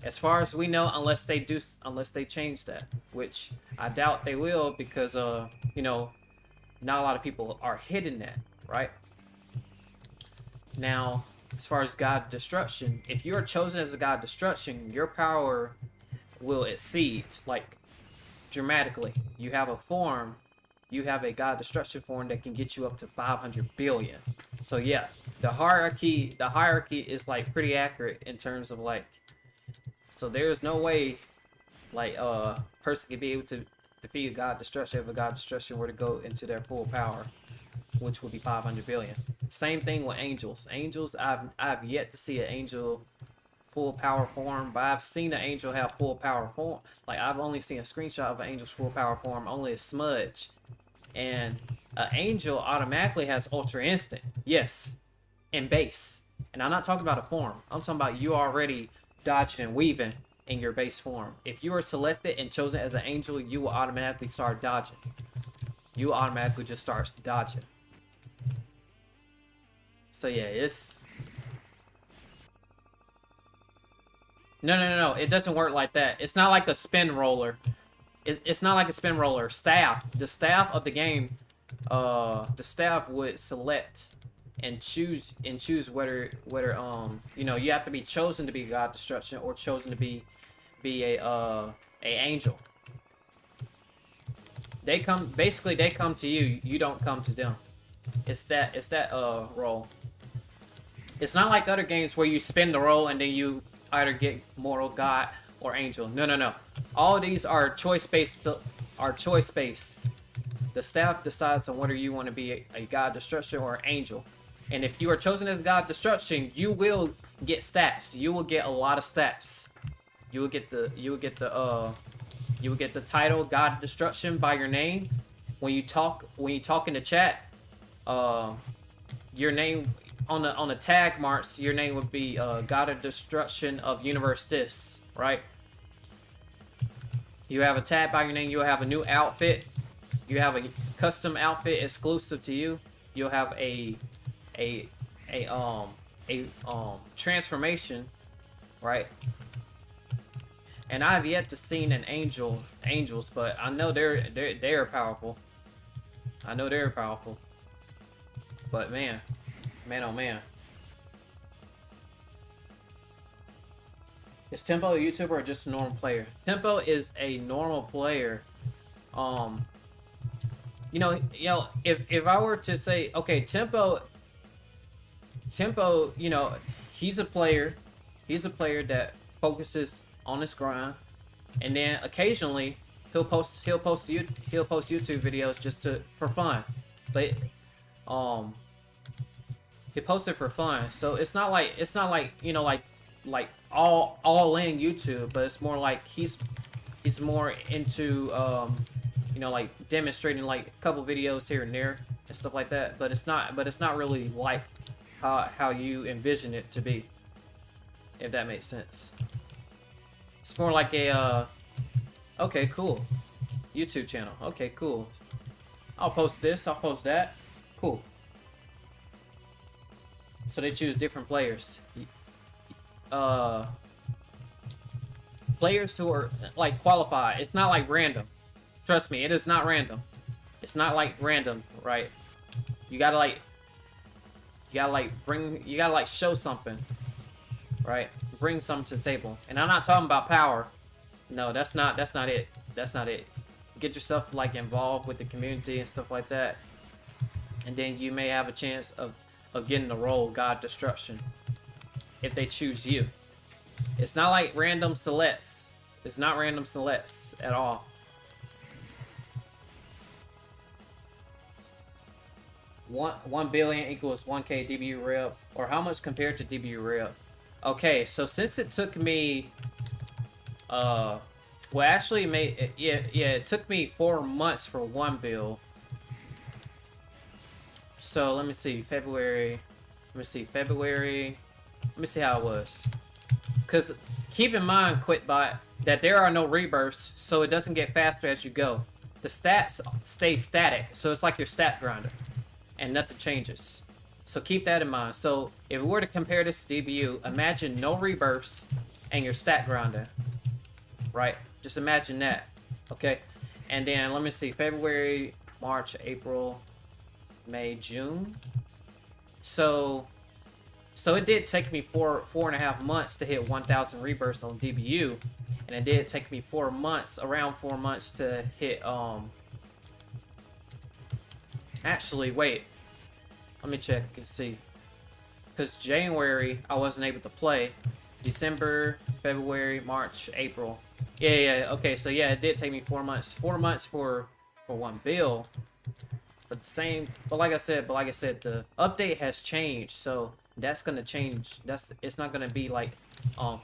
Speaker 1: as far as we know, unless they change that, which I doubt they will, because not a lot of people are hitting that, right? Now, as far as God of Destruction, if you are chosen as a God of Destruction, your power will exceed, like, dramatically. You have a form, you have a God of Destruction form that can get you up to 500 billion. So yeah, the hierarchy is like pretty accurate in terms of like So there's no way, like, person could be able to defeat a god destruction if a god destruction were to go into their full power, which would be 500 billion. Same thing with angels. Angels, I've yet to see an angel full power form, but I've seen an angel have full power form. Like, I've only seen a screenshot of an angel's full power form, only a smudge. And an angel automatically has ultra instant, yes, and base. And I'm not talking about a form. I'm talking about you already dodging and weaving in your base form. If you are selected and chosen as an angel, you will automatically start dodging. You will automatically just start dodging. So yeah, it's... No. It doesn't work like that. It's not like a spin roller. It's not like a spin roller. Staff. The staff of the game, the staff would select and choose whether you know, you have to be chosen to be god destruction or chosen to be a angel. They come to you. You don't come to them. It's that role. It's not like other games where you spin the roll and then you either get mortal, god, or angel. No. All of these are choice based. The staff decides on whether you want to be a god destruction or an angel. And if you are chosen as god destruction, you will get stats. You will get a lot of stats. You will get the title god destruction by your name. When you talk in the chat, your name on the tag marks, your name would be god of destruction of universe this, right? You have a tag by your name. You'll have a new outfit. You have a custom outfit exclusive to you. You'll have a transformation, right? And I've yet to seen an angels, but I know they're powerful. I know they're powerful. But man, oh man. Is Tempo a YouTuber or just a normal player? Tempo is a normal player. You know, if I were to say, okay, Tempo, you know, he's a player that focuses on his grind, and then occasionally he'll post YouTube videos just for fun, but he posted for fun, so it's not like you know, like all in YouTube, but it's more like he's more into you know, like demonstrating like a couple videos here and there and stuff like that, but it's not really like how you envision it to be, if that makes sense. It's more like a okay, cool, YouTube channel. Okay, cool. I'll post this, I'll post that. Cool. So they choose different players. Players who are like qualified. It's not like random. Trust me, it is not random. It's not like random, right? You gotta show something, right? Bring something to the table. And I'm not talking about power. No, that's not it. That's not it. Get yourself like involved with the community and stuff like that, and then you may have a chance of getting the role god destruction if they choose you. It's not like random selects. It's not random selects at all. One billion equals 1K DBU rep, or how much compared to DBU rep? Okay, so since it took me, well, actually, it took me 4 months for 1 bill. So let me see, February. Let me see how it was. Cause keep in mind, QuickBot, that there are no rebirths, so it doesn't get faster as you go. The stats stay static, so it's like your stat grinder, and nothing changes. So keep that in mind. So if we were to compare this to DBU, imagine no rebirths and your stat grinder, right? Just imagine that, okay? And then let me see, February, March, April, May, June. So it did take me four and a half months to hit 1,000 rebirths on DBU, and it did take me around 4 months to hit actually, wait, let me check and see, because January I wasn't able to play, December, February, March, April. Yeah. Okay, so yeah, it did take me 4 months. 4 months for one bill. But the same. But like I said, the update has changed, so that's gonna change. It's not gonna be like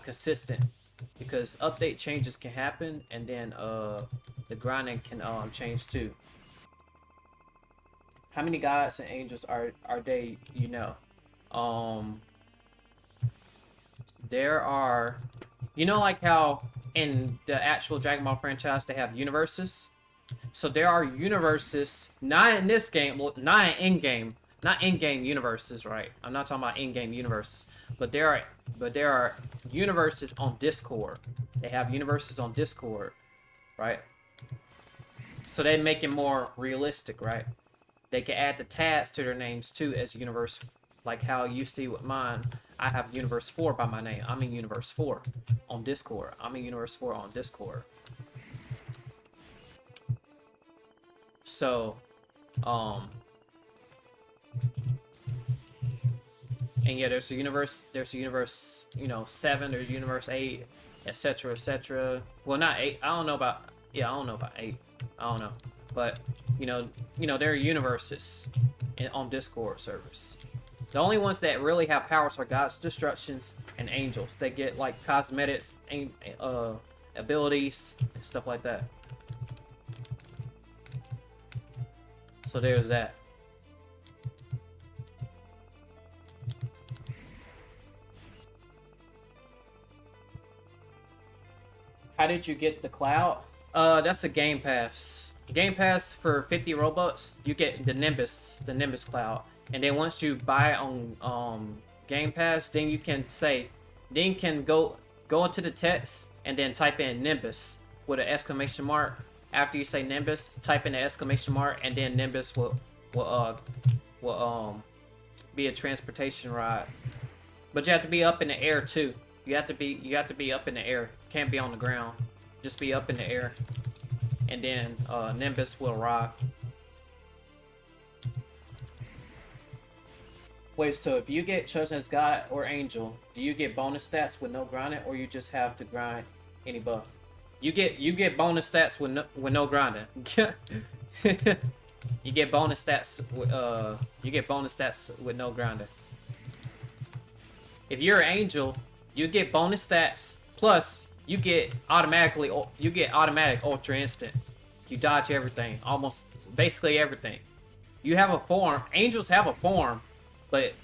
Speaker 1: consistent, because update changes can happen, and then the grinding can change too. How many gods and angels are they? You know, there are, you know, like how in the actual Dragon Ball franchise they have universes. So there are universes, not in this game, well, not in-game universes, right? I'm not talking about in-game universes, but there are universes on Discord. They have universes on Discord, right? So they make it more realistic, right? They can add the tags to their names too as universe, like how you see with mine. I have Universe 4 by my name. I'm in Universe 4 on Discord. I'm in Universe 4 on Discord. So, and yeah, there's a universe, you know, 7, there's universe 8, etc., etc. Well, not 8. I don't know about 8. I don't know. But, you know, there are universes on Discord servers. The only ones that really have powers are gods, destructions, and angels. They get like cosmetics, abilities, and stuff like that. So there's that. How did you get the cloud? That's a game pass. Game pass for 50 Robux, you get the Nimbus cloud. And then once you buy it on Game Pass, then you can go into the text and then type in Nimbus with an exclamation mark. After you say Nimbus, type in the exclamation mark, and then Nimbus will be a transportation ride. But you have to be up in the air too. You have to be up in the air. You can't be on the ground. Just be up in the air, and then Nimbus will arrive. Wait, so if you get chosen as God or Angel, do you get bonus stats with no grinding, or you just have to grind any buff? You get bonus stats with no grinding. You get bonus stats with no grinding. If you're an Angel, you get bonus stats plus you get automatic ultra instant. You dodge everything, basically everything. You have a form. Angels have a form. But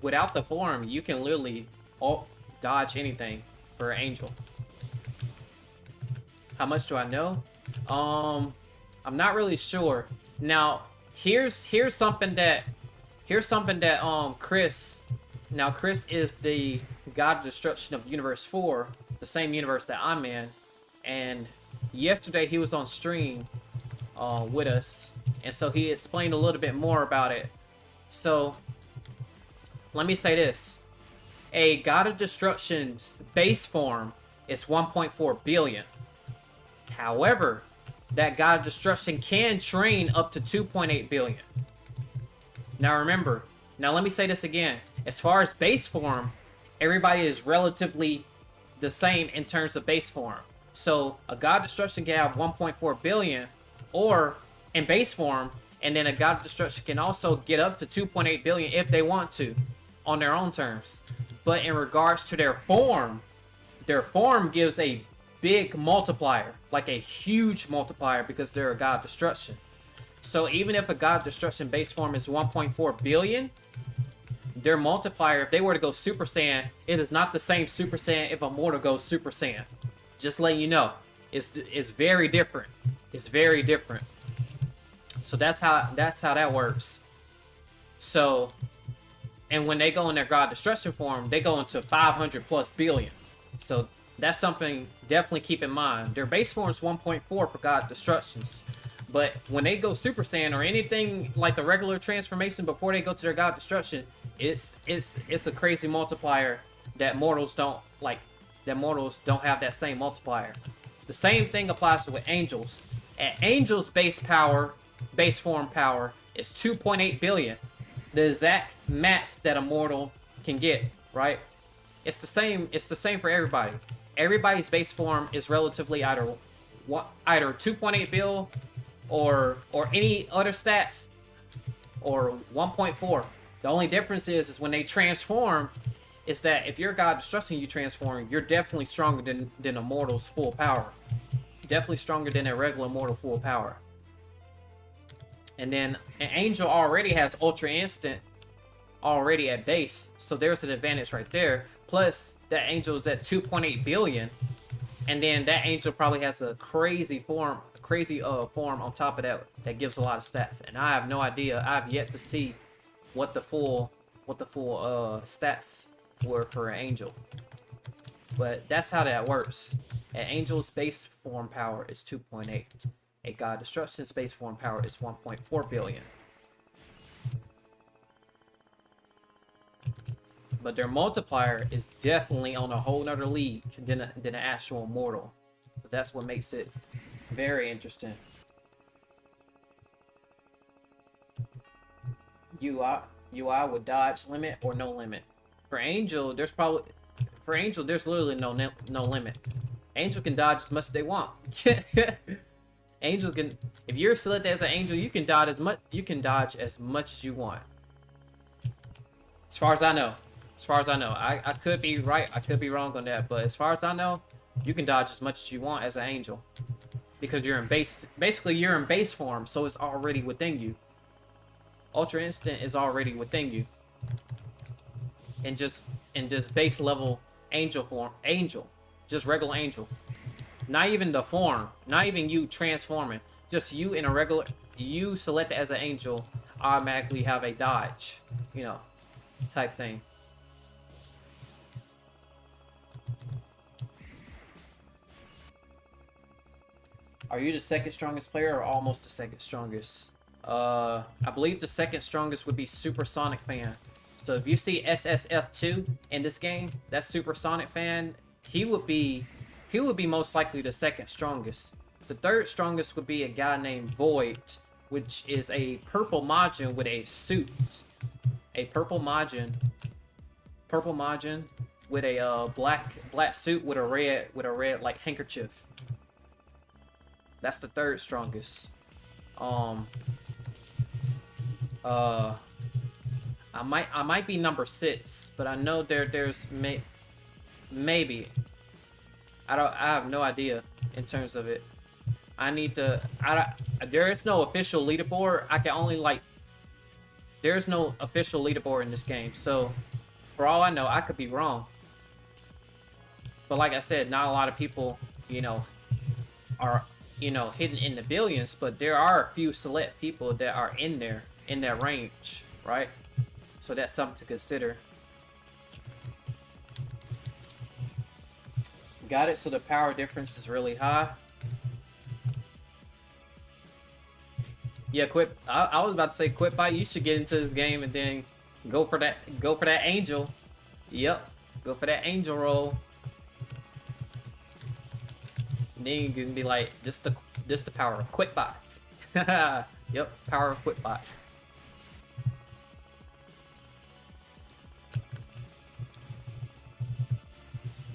Speaker 1: without the form, you can literally dodge anything for an Angel. How much do I know? I'm not really sure. Now, here's something that Kris. Now, Kris is the God of Destruction of Universe 4, the same universe that I'm in. And yesterday he was on stream with us, and so he explained a little bit more about it. So, let me say this. A God of Destruction's base form is 1.4 billion. However, that God of Destruction can train up to 2.8 billion. Now remember, let me say this again. As far as base form, everybody is relatively the same in terms of base form. So, a God of Destruction can have 1.4 billion or in base form, and then a God of Destruction can also get up to 2.8 billion if they want to, on their own terms. But in regards to their form gives a big multiplier, like a huge multiplier, because they're a God of Destruction. So even if a God of Destruction base form is 1.4 billion, their multiplier, if they were to go Super Saiyan, it is not the same Super Saiyan if a mortal goes Super Saiyan. Just letting you know, it's very different. It's very different. So that's how that works. So, and when they go in their God Destruction form, they go into 500 plus billion. So that's something definitely keep in mind. Their base form is 1.4 for God Destructions. But when they go Super Saiyan or anything like the regular transformation before they go to their God Destruction, it's a crazy multiplier that mortals don't like. That mortals don't have that same multiplier. The same thing applies with angels. At angels base form power is 2.8 billion. The exact max that a mortal can get, right? It's the same. It's the same for everybody. Everybody's base form is relatively either 2.8 bill or any other stats or 1.4. The only difference is when they transform, is that if you're God Destruction you transform, you're definitely stronger than a mortal's full power. Definitely stronger than a regular mortal full power. And then an angel already has Ultra Instant already at base, so there's an advantage right there. Plus, that angel is at 2.8 billion, and then that angel probably has a crazy form on top of that that gives a lot of stats. And I have no idea. I've yet to see what the full stats were for an angel. But that's how that works. An angel's base form power is 2.8. A God Destruction's base form power is 1.4 billion. But their multiplier is definitely on a whole nother league than an actual mortal. So that's what makes it very interesting. UI with dodge limit or no limit. For Angel, there's literally no limit. Angel can dodge as much as they want. Angel can, if you're selected as an angel, you can dodge as much as you want. As far as I know. I could be right, I could be wrong on that, but as far as I know, you can dodge as much as you want as an angel. Because you're in base form, so it's already within you. Ultra Instant is already within you. And just base level angel form, just regular angel. Not even the form, not even you transforming, just you in a regular, you selected as an angel automatically have a dodge, you know, type thing. Are you the second strongest player or almost the second strongest? I believe the second strongest would be Supersonic Fan. So if you see SSF2 in this game, that Supersonic Fan, he would be most likely the second strongest. The third strongest would be a guy named Void, which is a purple Majin with a suit. A purple Majin with a black suit with a red like handkerchief. That's the third strongest. I might be number 6, but I know there's maybe. I have no idea in terms of it. There is no official leaderboard. There's no official leaderboard in this game. So for all I know, I could be wrong. But like I said, not a lot of people, are, hidden in the billions, but there are a few select people that are in there, in that range, right? So that's something to consider. Got it, so the power difference is really high. Yeah, quit. I was about to say quit by. You should get into this game and then go for that angel. Yep, go for that angel roll. And then you can be like, this the power of QuickBot. Yep, power of QuickBot.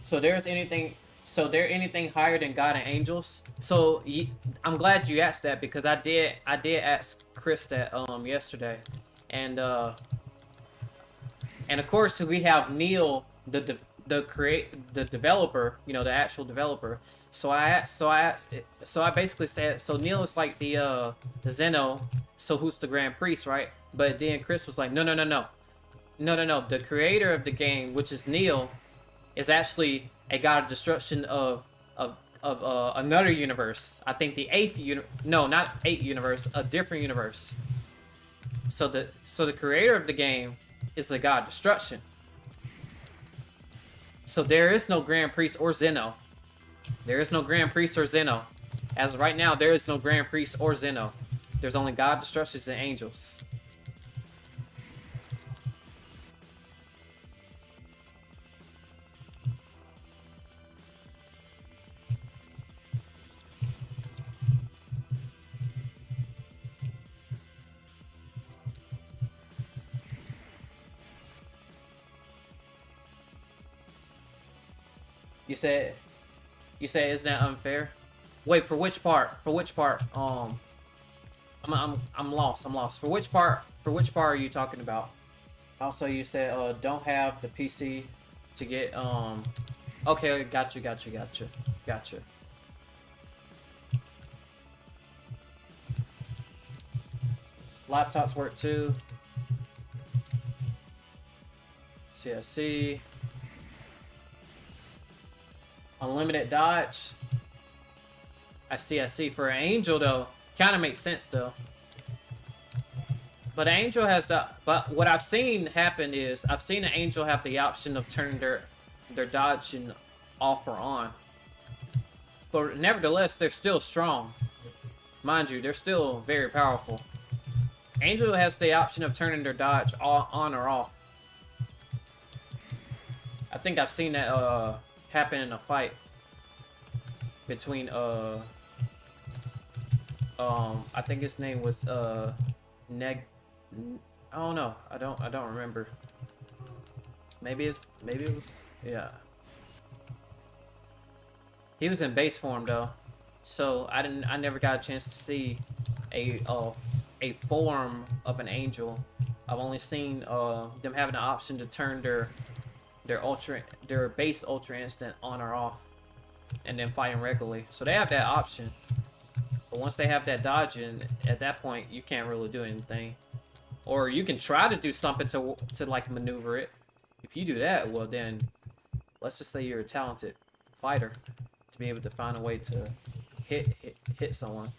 Speaker 1: So there anything higher than God and angels? So I'm glad you asked that, because I did ask Chris that yesterday, and of course we have Neil, the developer, the actual developer. So I basically said, so Neil is like the Zeno, so who's the Grand Priest, right? But then Chris was like, no. The creator of the game, which is Neil, is actually a god of destruction of another universe. I think the 8th not 8th universe, a different universe. So the creator of the game is a god of destruction. So there is no Grand Priest or Zeno. There is no Grand Priest or Zeno. As of right now, there is no Grand Priest or Zeno. There's only God, Destructions, and Angels. You said isn't that unfair? Wait, for which part? For which part? I'm lost. I'm lost. For which part? For which part are you talking about? Also, you said don't have the PC to get Okay, gotcha. Laptops work too. CSC. Unlimited dodge. I see. For an Angel though, kind of makes sense though. But Angel has the. But what I've seen happen is I've seen an Angel have the option of turning their dodging off or on. But nevertheless, they're still strong. Mind you, they're still very powerful. Angel has the option of turning their dodge on or off. I think I've seen that happen in a fight between I think his name was Neg. I don't know. I don't remember. Maybe it was, yeah. He was in base form though, so I never got a chance to see a form of an Angel. I've only seen them having the option to turn their base ultra instant on or off, and then fighting regularly. So they have that option. But once they have that dodging, at that point you can't really do anything. Or you can try to do something to like maneuver it. If you do that, well then, let's just say you're a talented fighter to be able to find a way to hit someone.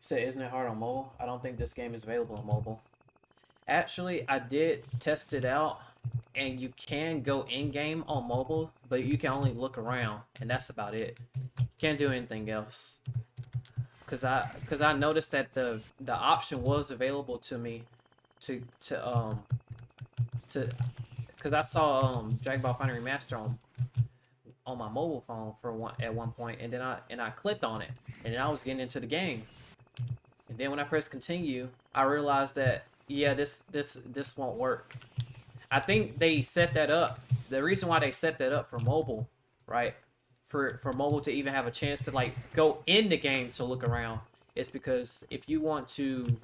Speaker 1: Say, isn't it hard on mobile? I don't think this game is available on mobile. Actually, I did test it out, and you can go in-game on mobile, but you can only look around, and that's about it. You can't do anything else. Cause I noticed that the option was available to me cause I saw Dragon Ball Fighter Remastered on my mobile phone at one point, and then I clicked on it, and then I was getting into the game. And then when I pressed continue, I realized that, yeah, this won't work. I think they set that up. The reason why they set that up for mobile, right? For mobile to even have a chance to like go in the game to look around, is because if you want to,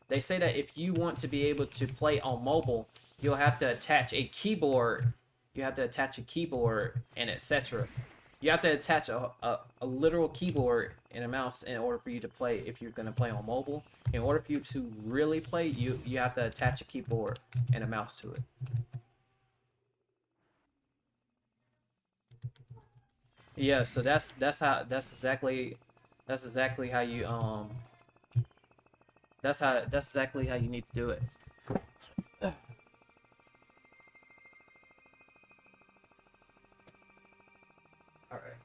Speaker 1: they say that if you want to be able to play on mobile, you'll have to attach a keyboard. You have to attach a keyboard and etc. You have to attach a literal keyboard and a mouse in order for you to play if you're going to play on mobile. In order for you to really play, you have to attach a keyboard and a mouse to it. Yeah, so that's exactly how you that's exactly how you need to do it. All right.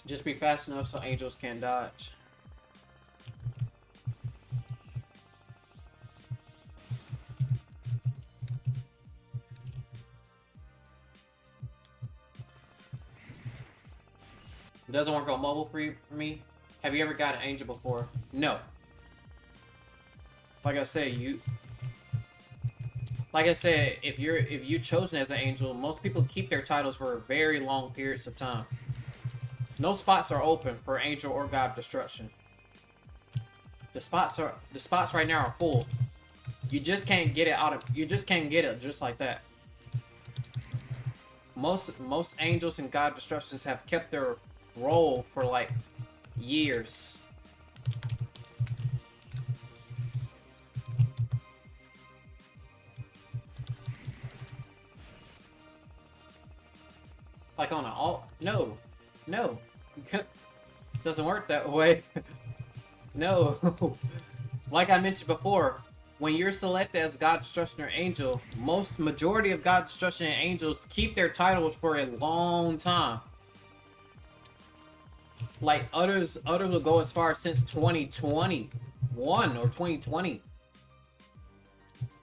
Speaker 1: Just be fast enough so angels can dodge. It doesn't work on mobile for me. Have you ever got an angel before? No. Like I said, if you're chosen as an angel, most people keep their titles for very long periods of time. No spots are open for Angel or God of Destruction. The spots right now are full. You just can't get it just like that. Most angels and God of Destructions have kept their role for like years. Like on an alt? No. No. Doesn't work that way. No. Like I mentioned before, when you're selected as God Destruction or Angel, majority of God Destruction and Angels keep their titles for a long time. Like others will go as far as since 2021 or 2020.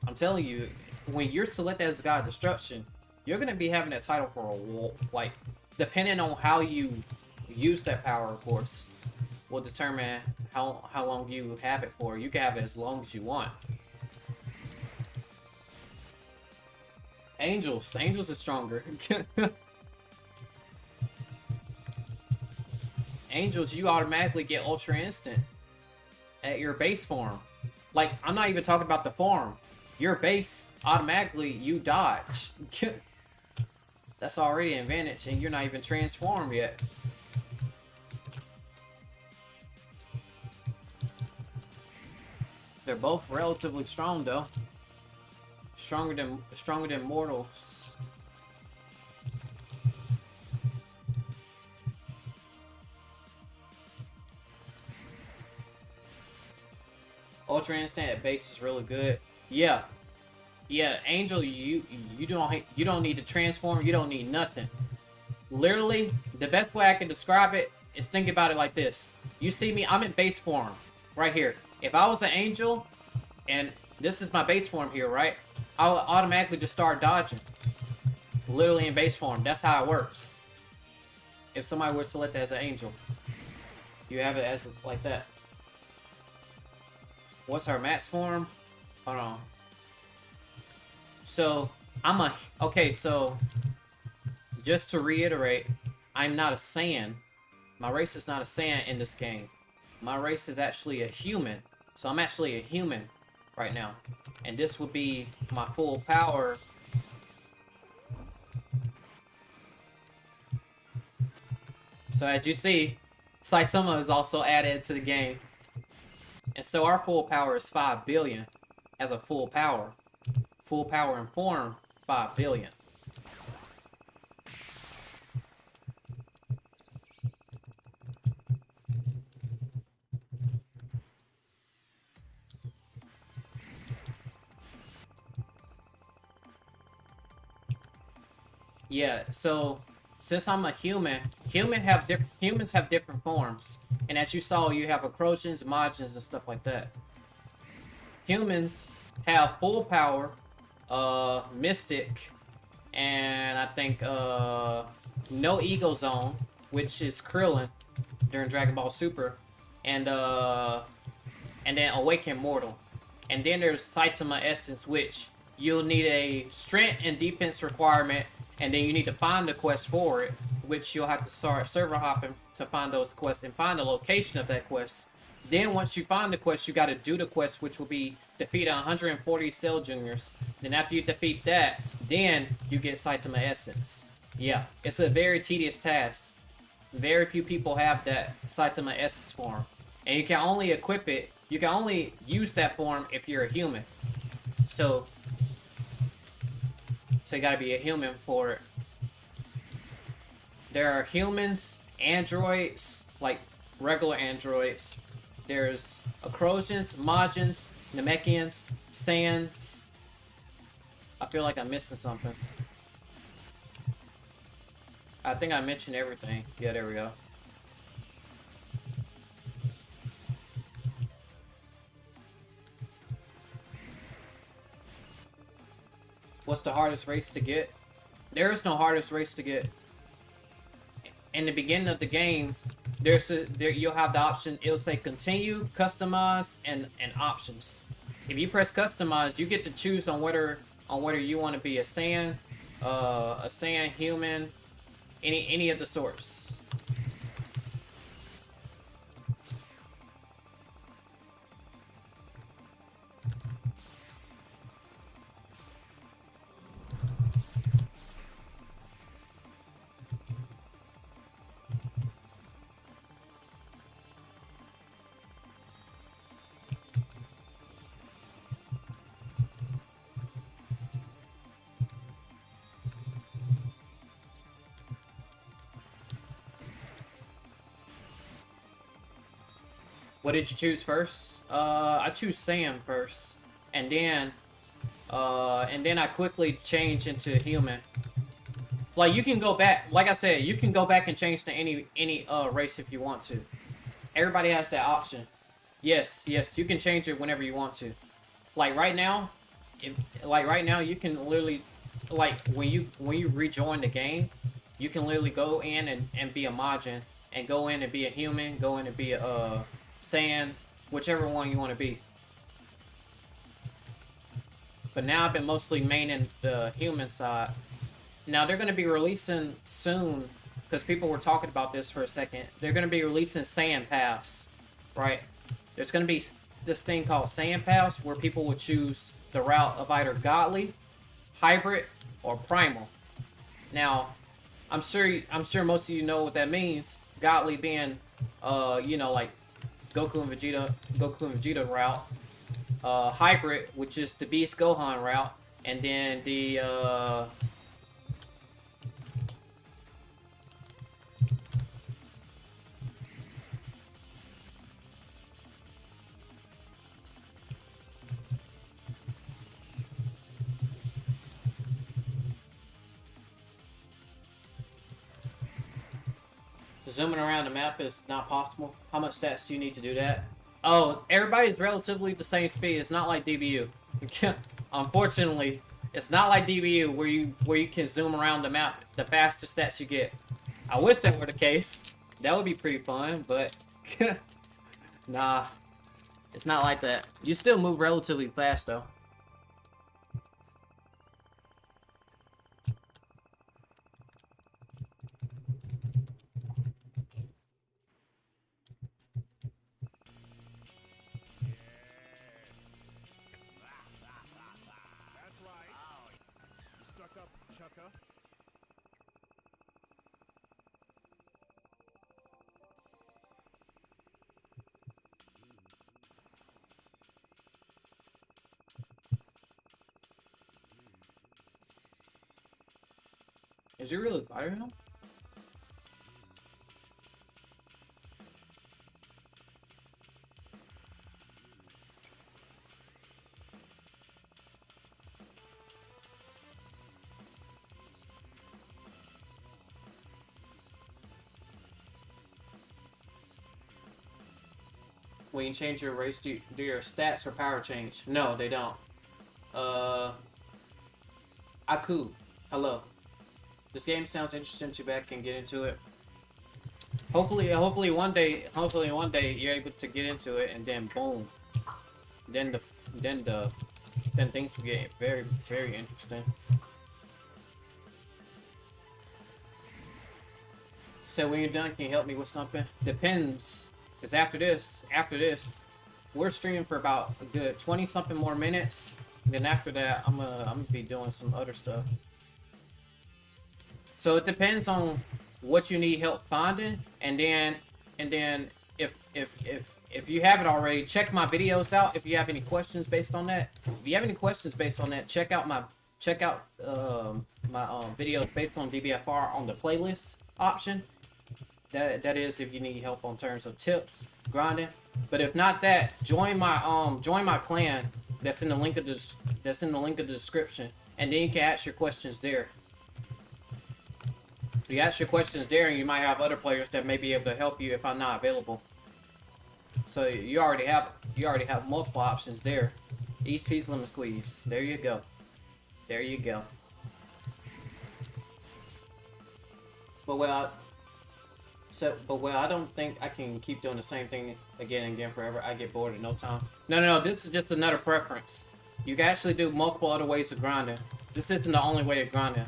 Speaker 1: I'm telling you, when you're selected as God Destruction, you're gonna be having that title for a while. Like, depending on how you use that power, of course, will determine how long you have it for. You can have it as long as you want. Angels is stronger. Angels, you automatically get Ultra Instant at your base form. Like, I'm not even talking about the form. Your base, automatically, you dodge. That's already an advantage, and you're not even transformed yet. They're both relatively strong, though. Stronger than mortals. Ultra Instant at base is really good. Yeah. Yeah, Angel, you don't need to transform, you don't need nothing. Literally, the best way I can describe it is think about it like this. You see me, I'm in base form, right here. If I was an Angel, and this is my base form here, right? I will automatically just start dodging. Literally in base form, that's how it works. If somebody were selected as an Angel, you have it as like that. What's her max form? Hold on. So, so, just to reiterate, I'm not a Saiyan. My race is not a Saiyan in this game. My race is actually a human. So I'm actually a human right now. And this would be my full power. So as you see, Saitama is also added to the game. And so our full power is 5 billion as a full power. Full power and form, 5 billion. Yeah, so since I'm a human, humans have different forms. And as you saw, you have Acrosians, Majins, and stuff like that. Humans have full power, Mystic, and I think no Ego Zone, which is Krillin during Dragon Ball Super, and then Awakened Mortal. And then there's Saitama Essence, which you'll need a strength and defense requirement, and then you need to find the quest for it, which you'll have to start server hopping to find those quests and find the location of that quest. Then once you find the quest, you got to do the quest, which will be defeat 140 Cell Juniors. Then after you defeat that, then you get Saitama Essence. Yeah, it's a very tedious task. Very few people have that Saitama Essence form. And you can only equip it, you can only use that form if you're a human. So you gotta be a human for it. There are humans, androids, like regular androids. There's Acrosians, Majins, Namekians, Saiyans. I feel like I'm missing something. I think I mentioned everything. Yeah, there we go. What's the hardest race to get? There is no hardest race to get. In the beginning of the game, you'll have the option. It'll say continue, customize, and options. If you press customize, you get to choose on whether you want to be a Saiyan, human, any of the sorts. What did you choose first? I choose Sam first, and then I quickly change into human. Like you can go back, like I said, you can go back and change to any race if you want to. Everybody has that option. Yes, you can change it whenever you want to. Like right now, you can literally, like when you rejoin the game, you can literally go in and be a Majin, and go in and be a human, go in and be a Saiyan, whichever one you want to be. But now I've been mostly maining the human side. Now they're going to be releasing soon, because people were talking about this for a second. They're going to be releasing Saiyan paths, right? There's going to be this thing called Saiyan paths where people would choose the route of either godly, hybrid, or primal. Now, I'm sure most of you know what that means. Godly being, you know, like Goku and Vegeta route. Hybrid, which is the Beast Gohan route, and then the zooming around the map is not possible. How much stats do you need to do that? Oh, everybody's relatively the same speed. It's not like DBU. Unfortunately, it's not like DBU where you can zoom around the map the faster stats you get. I wish that were the case. That would be pretty fun, but nah, it's not like that. You still move relatively fast though. Is he really fighting him? When you change your race, do your stats or power change? No, they don't. Aku, hello. This game sounds interesting. Too bad I can get into it. Hopefully one day you're able to get into it, and then boom, then things will get very, very interesting. So when you're done, can you help me with something? Depends, because after this, we're streaming for about a good 20-something more minutes. Then after that, I'm gonna be doing some other stuff. So it depends on what you need help finding, and then if you haven't already, check my videos out. If you have any questions based on that, check out my videos based on DBFR on the playlist option. That is if you need help on terms of tips, grinding. But if not that, join my clan. That's in the link of the description, and then you can ask your questions there. You ask your questions there, and you might have other players that may be able to help you if I'm not available. So you already have multiple options there. East Peas Lemon Squeeze. There you go. There you go. But I don't think I can keep doing the same thing again and again forever. I get bored in no time. No. This is just another preference. You can actually do multiple other ways of grinding. This isn't the only way of grinding.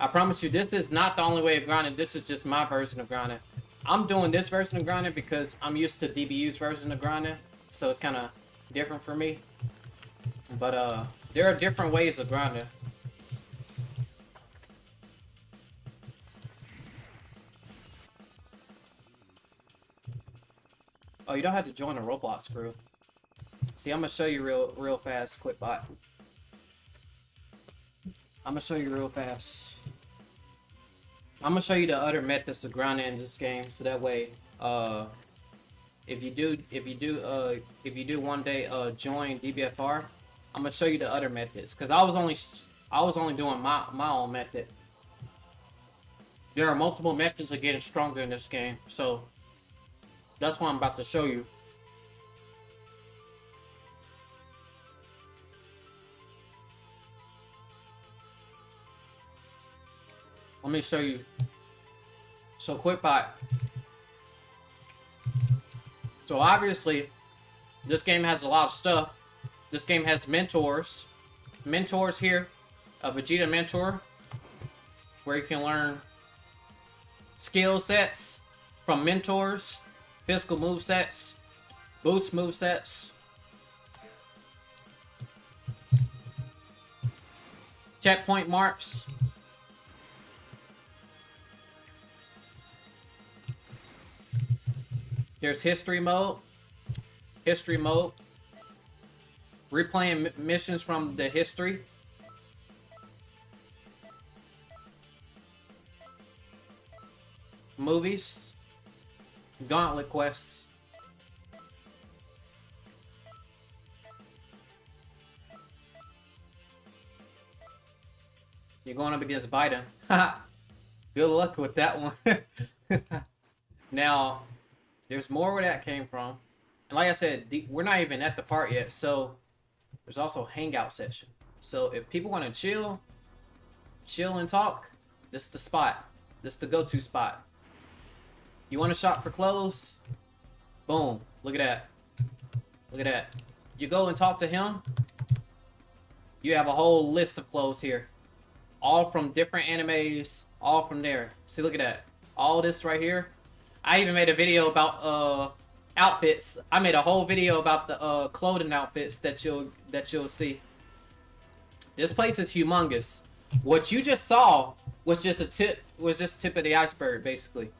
Speaker 1: I promise you, this is not the only way of grinding. This is just my version of grinding. I'm doing this version of grinding because I'm used to DBU's version of grinding, so it's kind of different for me. But there are different ways of grinding. Oh, you don't have to join a Roblox crew. See, I'm gonna show you real fast, QuickBot. I'm gonna show you real fast. I'm gonna show you the other methods of grinding in this game, so that way, if you do one day join DBFR, I'm gonna show you the other methods, cause I was only doing my own method. There are multiple methods of getting stronger in this game, so that's what I'm about to show you. Let me show you. So KrisKwik. So obviously, this game has a lot of stuff. This game has mentors. Mentors here. A Vegeta mentor. Where you can learn skill sets from mentors. Physical move sets. Boost move sets. Checkpoint marks. There's history mode. History mode. Replaying missions from the history. Movies. Gauntlet quests. You're going up against Biden. Good luck with that one. Now, there's more where that came from. And like I said, we're not even at the part yet. So, there's also hangout session. So, if people want to chill and talk, this is the spot. This is the go-to spot. You want to shop for clothes? Boom. Look at that. Look at that. You go and talk to him. You have a whole list of clothes here. All from different animes. All from there. See, look at that. All this right here. I even made a video about outfits. I made a whole video about the clothing outfits that you'll see. This place is humongous. What you just saw was just tip of the iceberg, basically.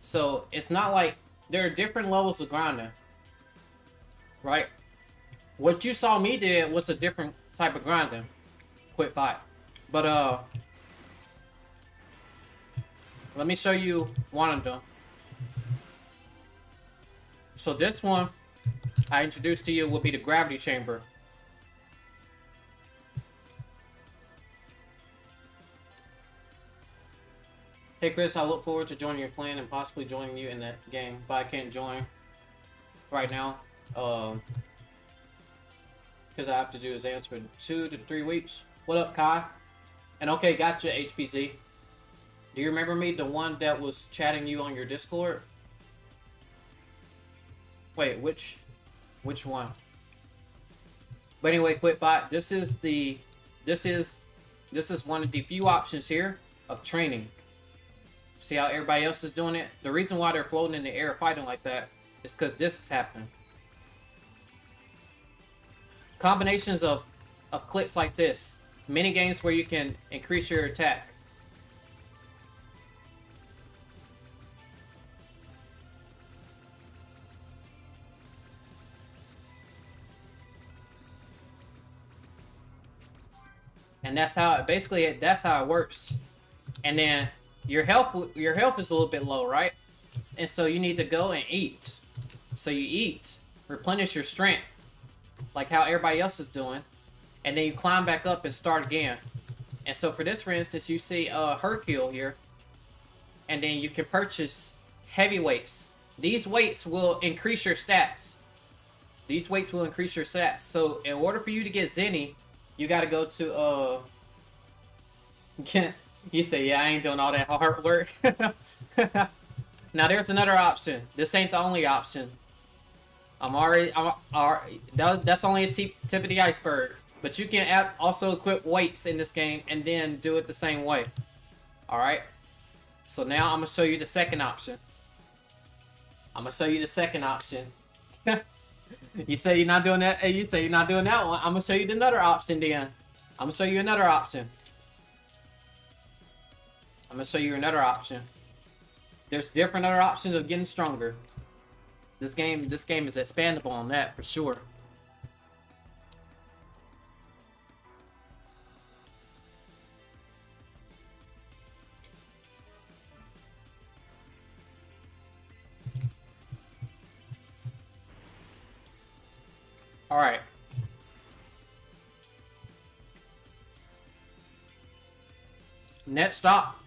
Speaker 1: So it's not like there are different levels of grinding, right? What you saw me did was a different type of grinding. KrisKwik. But let me show you one of them. So this one I introduced to you will be the gravity chamber. Hey Chris, I look forward to joining your plan and possibly joining you in that game, but I can't join right now because I have to do exams for 2 to 3 weeks. What up, Kai? And okay, gotcha, HPZ. Do you remember me, the one that was chatting you on your Discord? Wait, which one? But anyway, KrisKwik, this is one of the few options here of training. See how everybody else is doing it? The reason why they're floating in the air fighting like that is because this is happening. Combinations of clicks like this. Mini games where you can increase your attack. And that's how it works. And then your health is a little bit low, right? And so you need to go and eat. So you eat, replenish your strength, like how everybody else is doing, and then you climb back up and start again. And so for this, for instance, you see Hercule here, and then you can purchase heavy weights. These weights will increase your stats. These weights will increase your stats. So in order for you to get Zenny, you gotta go to you say, yeah, I ain't doing all that hard work. Now there's another option. This ain't the only option. That's only a tip of the iceberg. But you can also equip weights in this game and then do it the same way. Alright? So now I'm gonna show you the second option. You say you're not doing that. Hey, you say you're not doing that one. I'm gonna show you another option then. I'm gonna show you another option. There's different other options of getting stronger. This game is expandable on that for sure. Alright. Next up.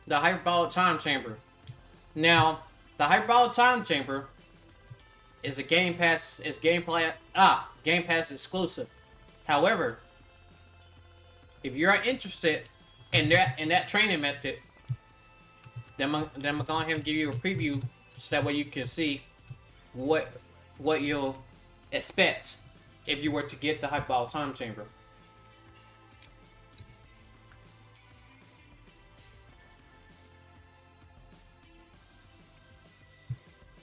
Speaker 1: The Hyperbolic Time Chamber. Now, the Hyperbolic Time Chamber is a Game Pass Game Pass exclusive. However, if you're interested in that training method, then I'm gonna go ahead and give you a preview so that way you can see what you'll expect if you were to get the Hyperbolic Time Chamber.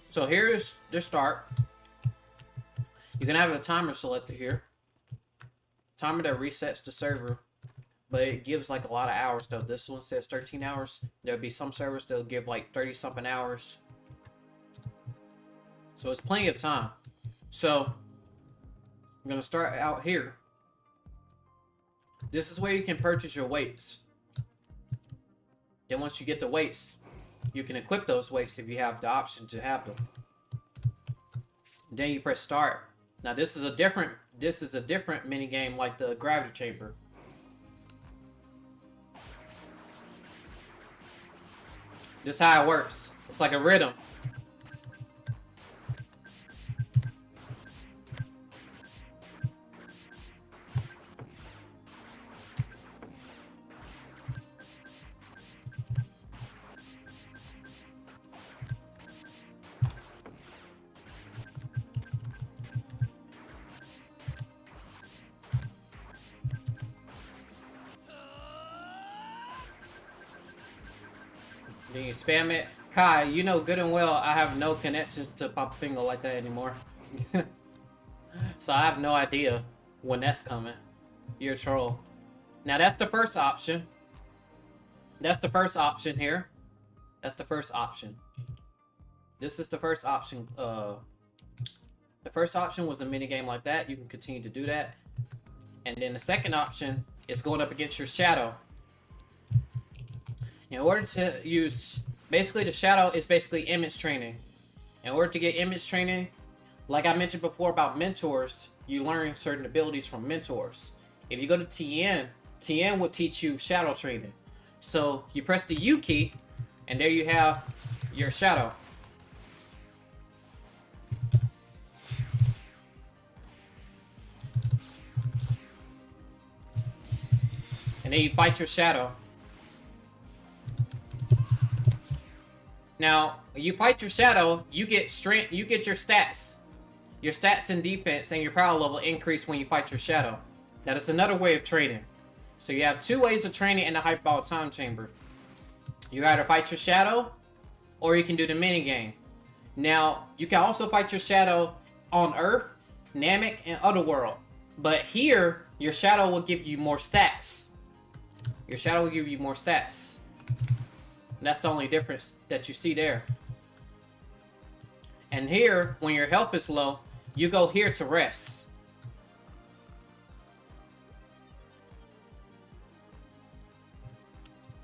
Speaker 1: So here's the start. You can have a timer selected here. Timer that resets the server, but it gives like a lot of hours though. This one says 13 hours. There'll be some servers that'll give like 30 something hours. So it's plenty of time. So I'm gonna start out here. This is where you can purchase your weights. Then once you get the weights, you can equip those weights if you have the option to have them. Then you press start. Now this is a different mini game like the gravity chamber. This is how it works. It's like a rhythm. Then you spam it. Kai, you know good and well I have no connections to Papa Pingo like that anymore. So I have no idea when that's coming. You're a troll. Now that's the first option. That's the first option here. That's the first option. This is the first option. The first option was a mini game like that. You can continue to do that. And then the second option is going up against your shadow. In order to use, basically the shadow is basically image training. In order to get image training, like I mentioned before about mentors, you learn certain abilities from mentors. If you go to TN, TN will teach you shadow training. So you press the U key, and there you have your shadow. And then you fight your shadow. Now, when you fight your shadow, you get strength, you get your stats. Your stats and defense and your power level increase when you fight your shadow. That is another way of training. So you have two ways of training in the Hyperbolic Time Chamber. You either fight your shadow, or you can do the mini game. Now, you can also fight your shadow on Earth, Namek, and Otherworld. But here, your shadow will give you more stats. Your shadow will give you more stats. That's the only difference that you see there. And here, when your health is low, you go here to rest.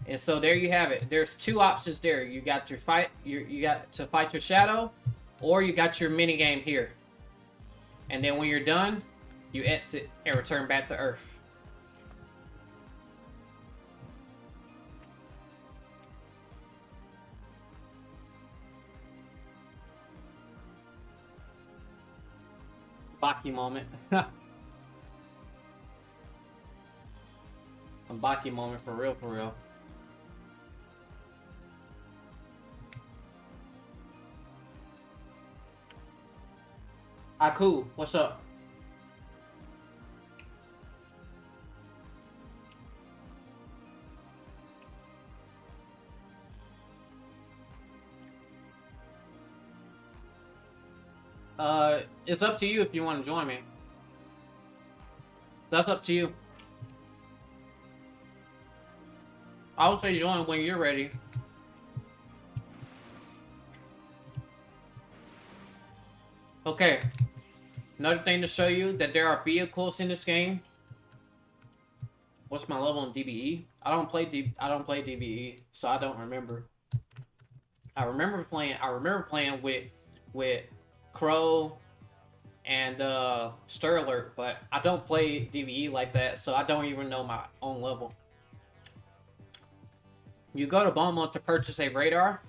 Speaker 1: And so there you have it. There's two options there. You got your fight. You got to fight your shadow, or you got your mini game here. And then when you're done, you exit and return back to Earth. Baki moment. A Baki moment for real, for real. Cool. What's up? It's up to you if you want to join me. That's up to you. I will say join when you're ready. Okay. Another thing to show you that there are vehicles in this game. What's my level in DBE? I don't play DBE, so I don't remember. I remember playing with Crow and Sterler, but I don't play DVE like that, so I don't even know my own level. You go to Beaumont to purchase a radar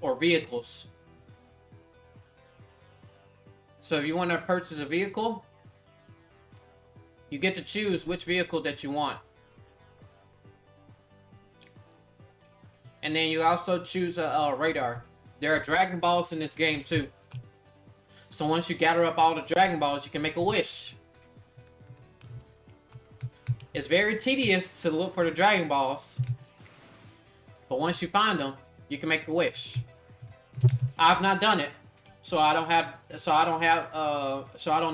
Speaker 1: or vehicles. So if you want to purchase a vehicle, you get to choose which vehicle that you want. And then you also choose a radar. There are Dragon Balls in this game too. So once you gather up all the Dragon Balls, you can make a wish. It's very tedious to look for the Dragon Balls, but once you find them, you can make a wish. I've not done it, so I don't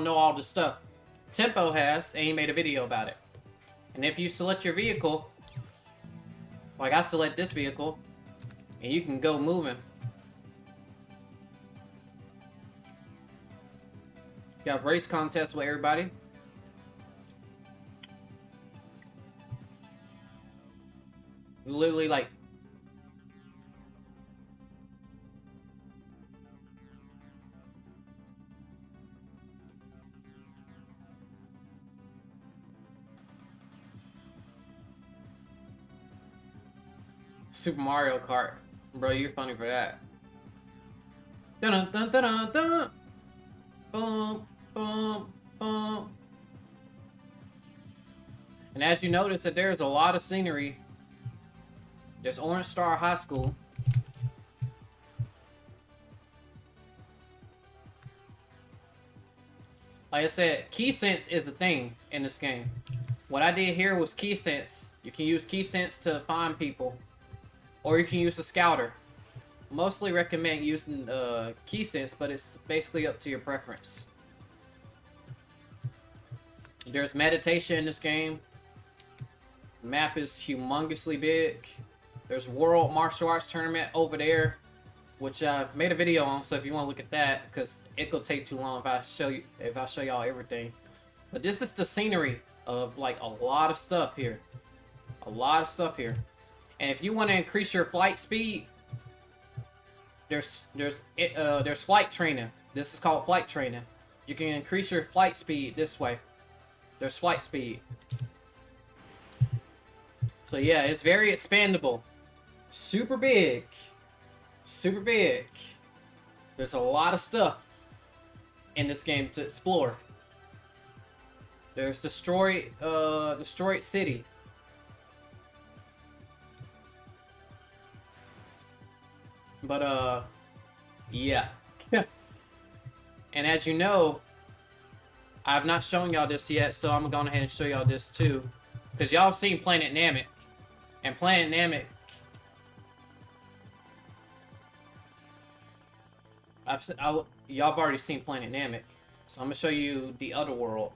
Speaker 1: know all the stuff. Tempo has, and he made a video about it. And if you select your vehicle, like I select this vehicle, and you can go moving. You have race contests with everybody. You literally like Super Mario Kart. Bro, you're funny for that. Dun dun dun dun dun. Boom, boom, boom. And as you notice that there's a lot of scenery. There's Orange Star High School. Like I said, key sense is the thing in this game. What I did here was key sense. You can use key sense to find people, or you can use the scouter. Mostly recommend using key sense, but it's basically up to your preference. There's meditation in this game. The map is humongously big. There's World Martial Arts Tournament over there, which I made a video on. So if you want to look at that, because it could take too long if I show y'all everything. But this is the scenery of like a lot of stuff here. A lot of stuff here. And if you want to increase your flight speed, there's flight training. This is called flight training. You can increase your flight speed this way. There's flight speed. So yeah, it's very expandable. Super big. Super big. There's a lot of stuff in this game to explore. There's Destroyed City. But yeah. And as you know, I've not shown y'all this yet, so I'm going ahead and show y'all this too. Because y'all seen Planet Namek. And Planet Namek, y'all have already seen Planet Namek. So I'm going to show you the other world.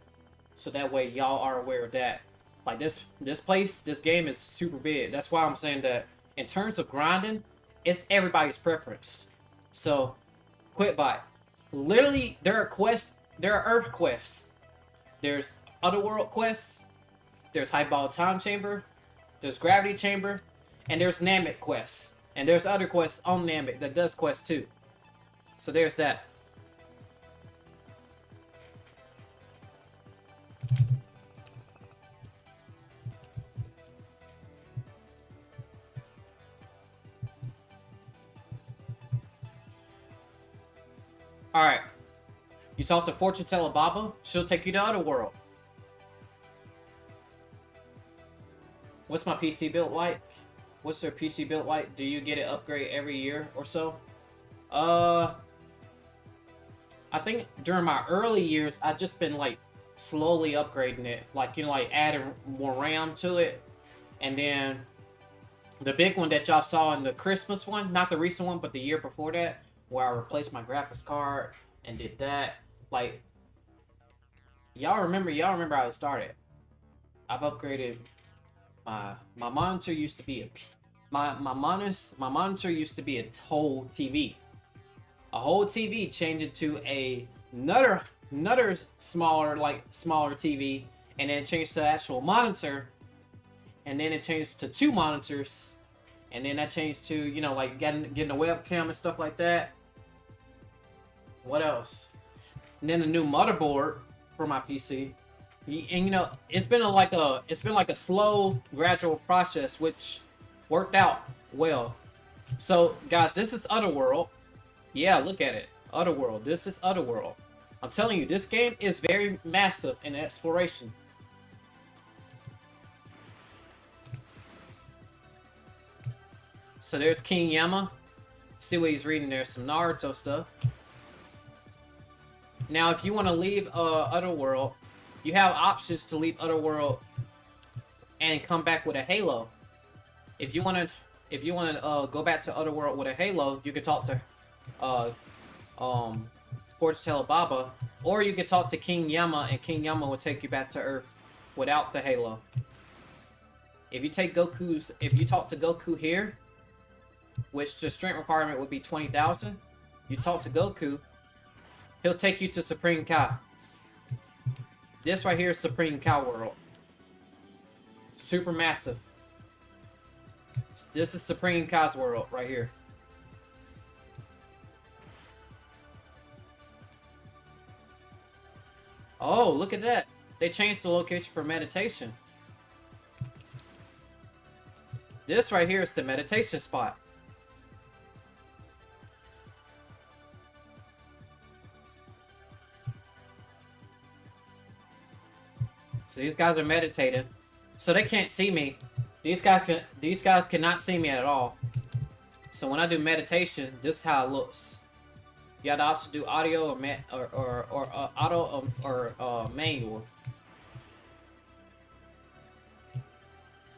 Speaker 1: So that way y'all are aware of that. Like this game is super big. That's why I'm saying that in terms of grinding, it's everybody's preference. So, QuickBot. Literally, there are quests. There are Earth quests. There's Otherworld quests. There's Highball Time Chamber. There's Gravity Chamber. And there's Namek quests. And there's other quests on Namek that does quests too. So there's that. Alright. You talk to Fortune Teller Baba, she'll take you to Otherworld. What's my PC built like? What's their PC built like? Do you get it upgrade every year or so? I think during my early years, I've just been like slowly upgrading it. Like, you know, like adding more RAM to it. And then the big one that y'all saw in the Christmas one, not the recent one, but the year before that, where I replaced my graphics card and did that. Like, y'all remember how it started. I've upgraded my monitor used to be my monitor used to be a whole TV. A whole TV changed it to another smaller TV, and then it changed to the actual monitor, and then it changed to two monitors, And then that changed to, you know, like getting a webcam and stuff like that. What else? And then a new motherboard for my PC. And you know, it's been like a slow, gradual process, which worked out well. So, guys, this is Otherworld. Yeah, look at it. Otherworld. This is Otherworld. I'm telling you, this game is very massive in exploration. So there's King Yama. See what he's reading there. Some Naruto stuff. Now, if you want to leave Otherworld, you have options to leave Otherworld and come back with a Halo. If you want to go back to Otherworld with a Halo, you can talk to Forge Tail Baba, or you can talk to King Yama, and King Yama will take you back to Earth without the Halo. If you talk to Goku here, which the strength requirement would be 20,000, you talk to Goku, he'll take you to Supreme Kai. This right here is Supreme Kai World. Super massive. This is Supreme Kai's world right here. Oh, look at that. They changed the location for meditation. This right here is the meditation spot. So these guys are meditating. So they can't see me. These guys cannot see me at all. So when I do meditation, this is how it looks. You have the option to do audio or manual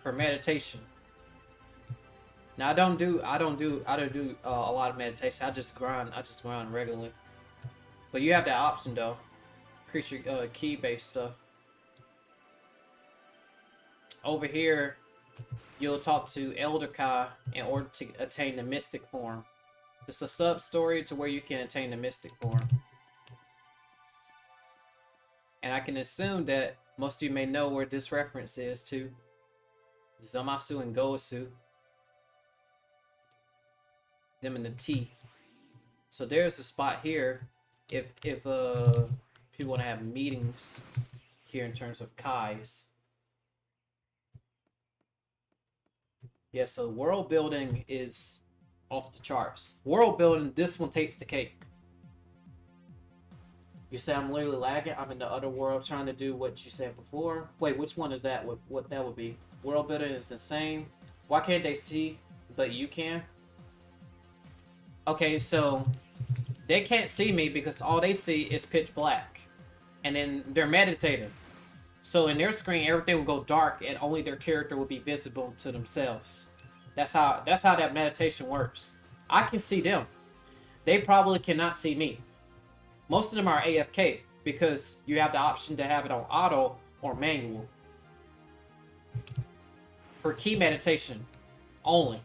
Speaker 1: for meditation. Now I don't do a lot of meditation. I just grind regularly. But you have that option though. Increase your key based stuff. Over here, you'll talk to Elder Kai in order to attain the mystic form. It's a sub-story to where you can attain the mystic form. And I can assume that most of you may know where this reference is to. Zamasu and Goasu. Them in the T. So there's a spot here if people want to have meetings here in terms of Kais. Yeah, so world building is off the charts. World building, this one takes the cake. You say I'm literally lagging. I'm in the other world trying to do what you said before. Wait, which one is that? What that would be? World building is insane. Why can't they see, but you can? Okay, so they can't see me because all they see is pitch black. And then they're meditating. So in their screen, everything will go dark and only their character will be visible to themselves. That's how that meditation works. I can see them. They probably cannot see me. Most of them are AFK because you have the option to have it on auto or manual. For key meditation only.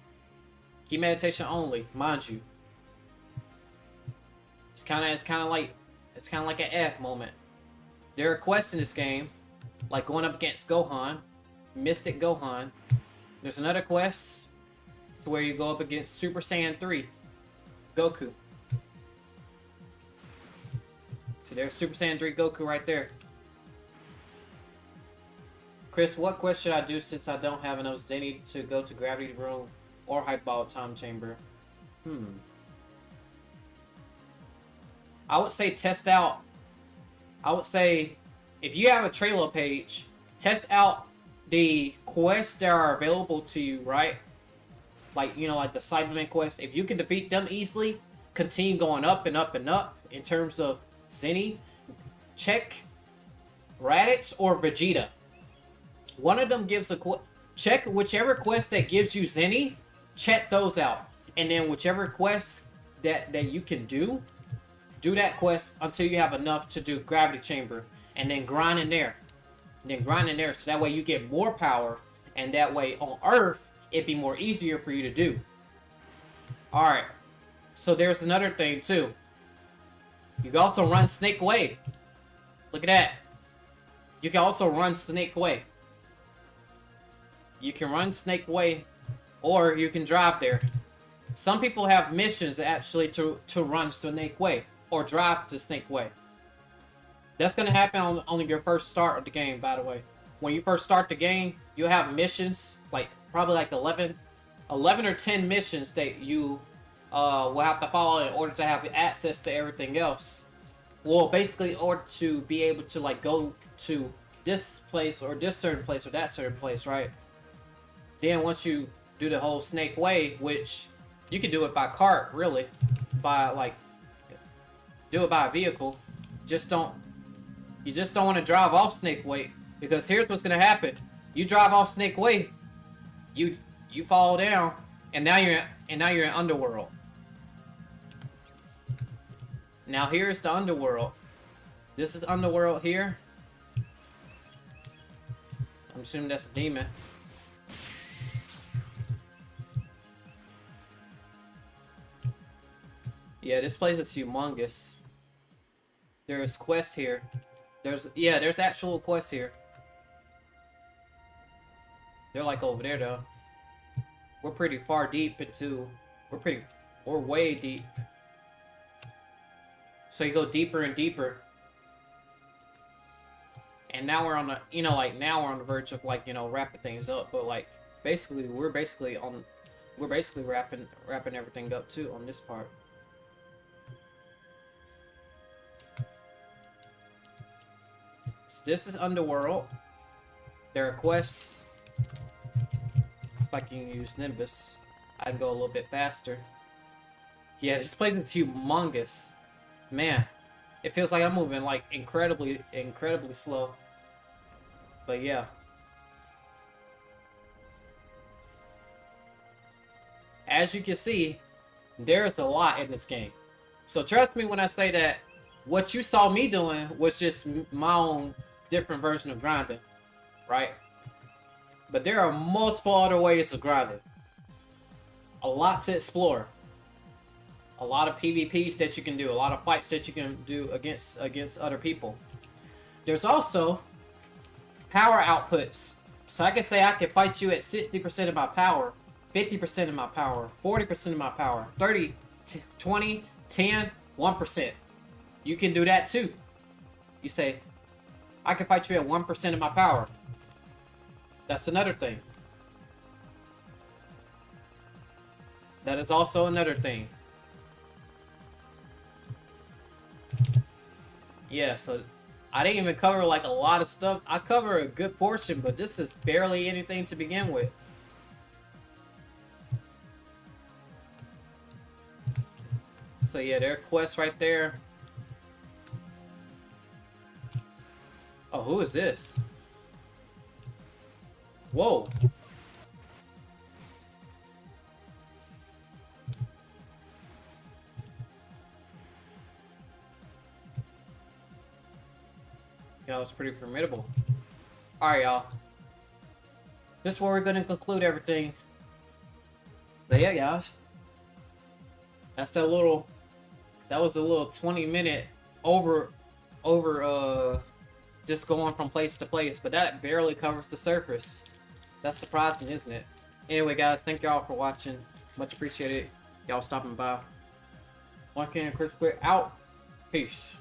Speaker 1: Key meditation only, mind you. It's kind of like an F moment. There are quests in this game, like going up against Gohan, Mystic Gohan. There's another quest to where you go up against Super Saiyan 3, Goku. So there's Super Saiyan 3 Goku right there. Chris, what quest should I do since I don't have enough Zenny to go to Gravity Room or Hyperbolic Time Chamber? I would say test out. I would say if you have a Trello page, test out the quests that are available to you, right? Like, you know, like the Cyberman quest. If you can defeat them easily, continue going up and up and up in terms of Zenny. Check Raditz or Vegeta. One of them gives a check whichever quest that gives you Zenny. Check those out, and then whichever quest that you can do that quest until you have enough to do Gravity Chamber, and then grind in there. So that way you get more power, and that way on Earth it'd be more easier for you to do. Alright, so there's another thing too. You can also run Snake Way. Look at that. You can also run Snake Way. You can run Snake Way or you can drive there. Some people have missions actually to run Snake Way or drive to Snake Way. That's gonna happen on your first start of the game, by the way. When you first start the game, you have missions, like probably like 11 or 10 missions that you will have to follow in order to have access to everything else. Well, basically, in order to be able to like go to this place or this certain place or that certain place, right? Then once you do the whole Snake Way, which you can do it by cart, really, by like do it by a vehicle. You just don't want to drive off Snake Way, because here's what's gonna happen: you drive off Snake Way, you fall down, and now you're in Underworld. Now here's the Underworld. This is Underworld here. I'm assuming that's a demon. Yeah, this place is humongous. There's quests here. There's actual quests here. They're like over there though. We're pretty far deep into. We're way deep. So you go deeper and deeper. And now we're on the, now we're on the verge of like, wrapping things up. But like, basically, we're basically wrapping everything up too on this part. So this is Underworld. There are quests. If I can use Nimbus, I can go a little bit faster. Yeah, this place is humongous. Man, it feels like I'm moving like incredibly slow. But yeah. As you can see, there's a lot in this game. So trust me when I say that what you saw me doing was just my own different version of grinding, right? But there are multiple other ways of grinding. A lot to explore. A lot of PvPs that you can do. A lot of fights that you can do against other people. There's also power outputs. So I can say I can fight you at 60% of my power, 50% of my power, 40% of my power, 30, 20, 10, 1%. You can do that too. You say, I can fight you at 1% of my power. That's another thing. That is also another thing. Yeah, so I didn't even cover like a lot of stuff. I cover a good portion, but this is barely anything to begin with. So yeah, there are quests right there. Oh, who is this? Whoa. Yeah, it was pretty formidable. Alright, y'all. This is where we're gonna conclude everything. But yeah, guys. That was a little 20-minute just going from place to place, but that barely covers the surface. That's surprising, isn't it? Anyway, guys, thank y'all for watching. Much appreciated. Y'all stopping by. Once again, KrisKwik out. Peace.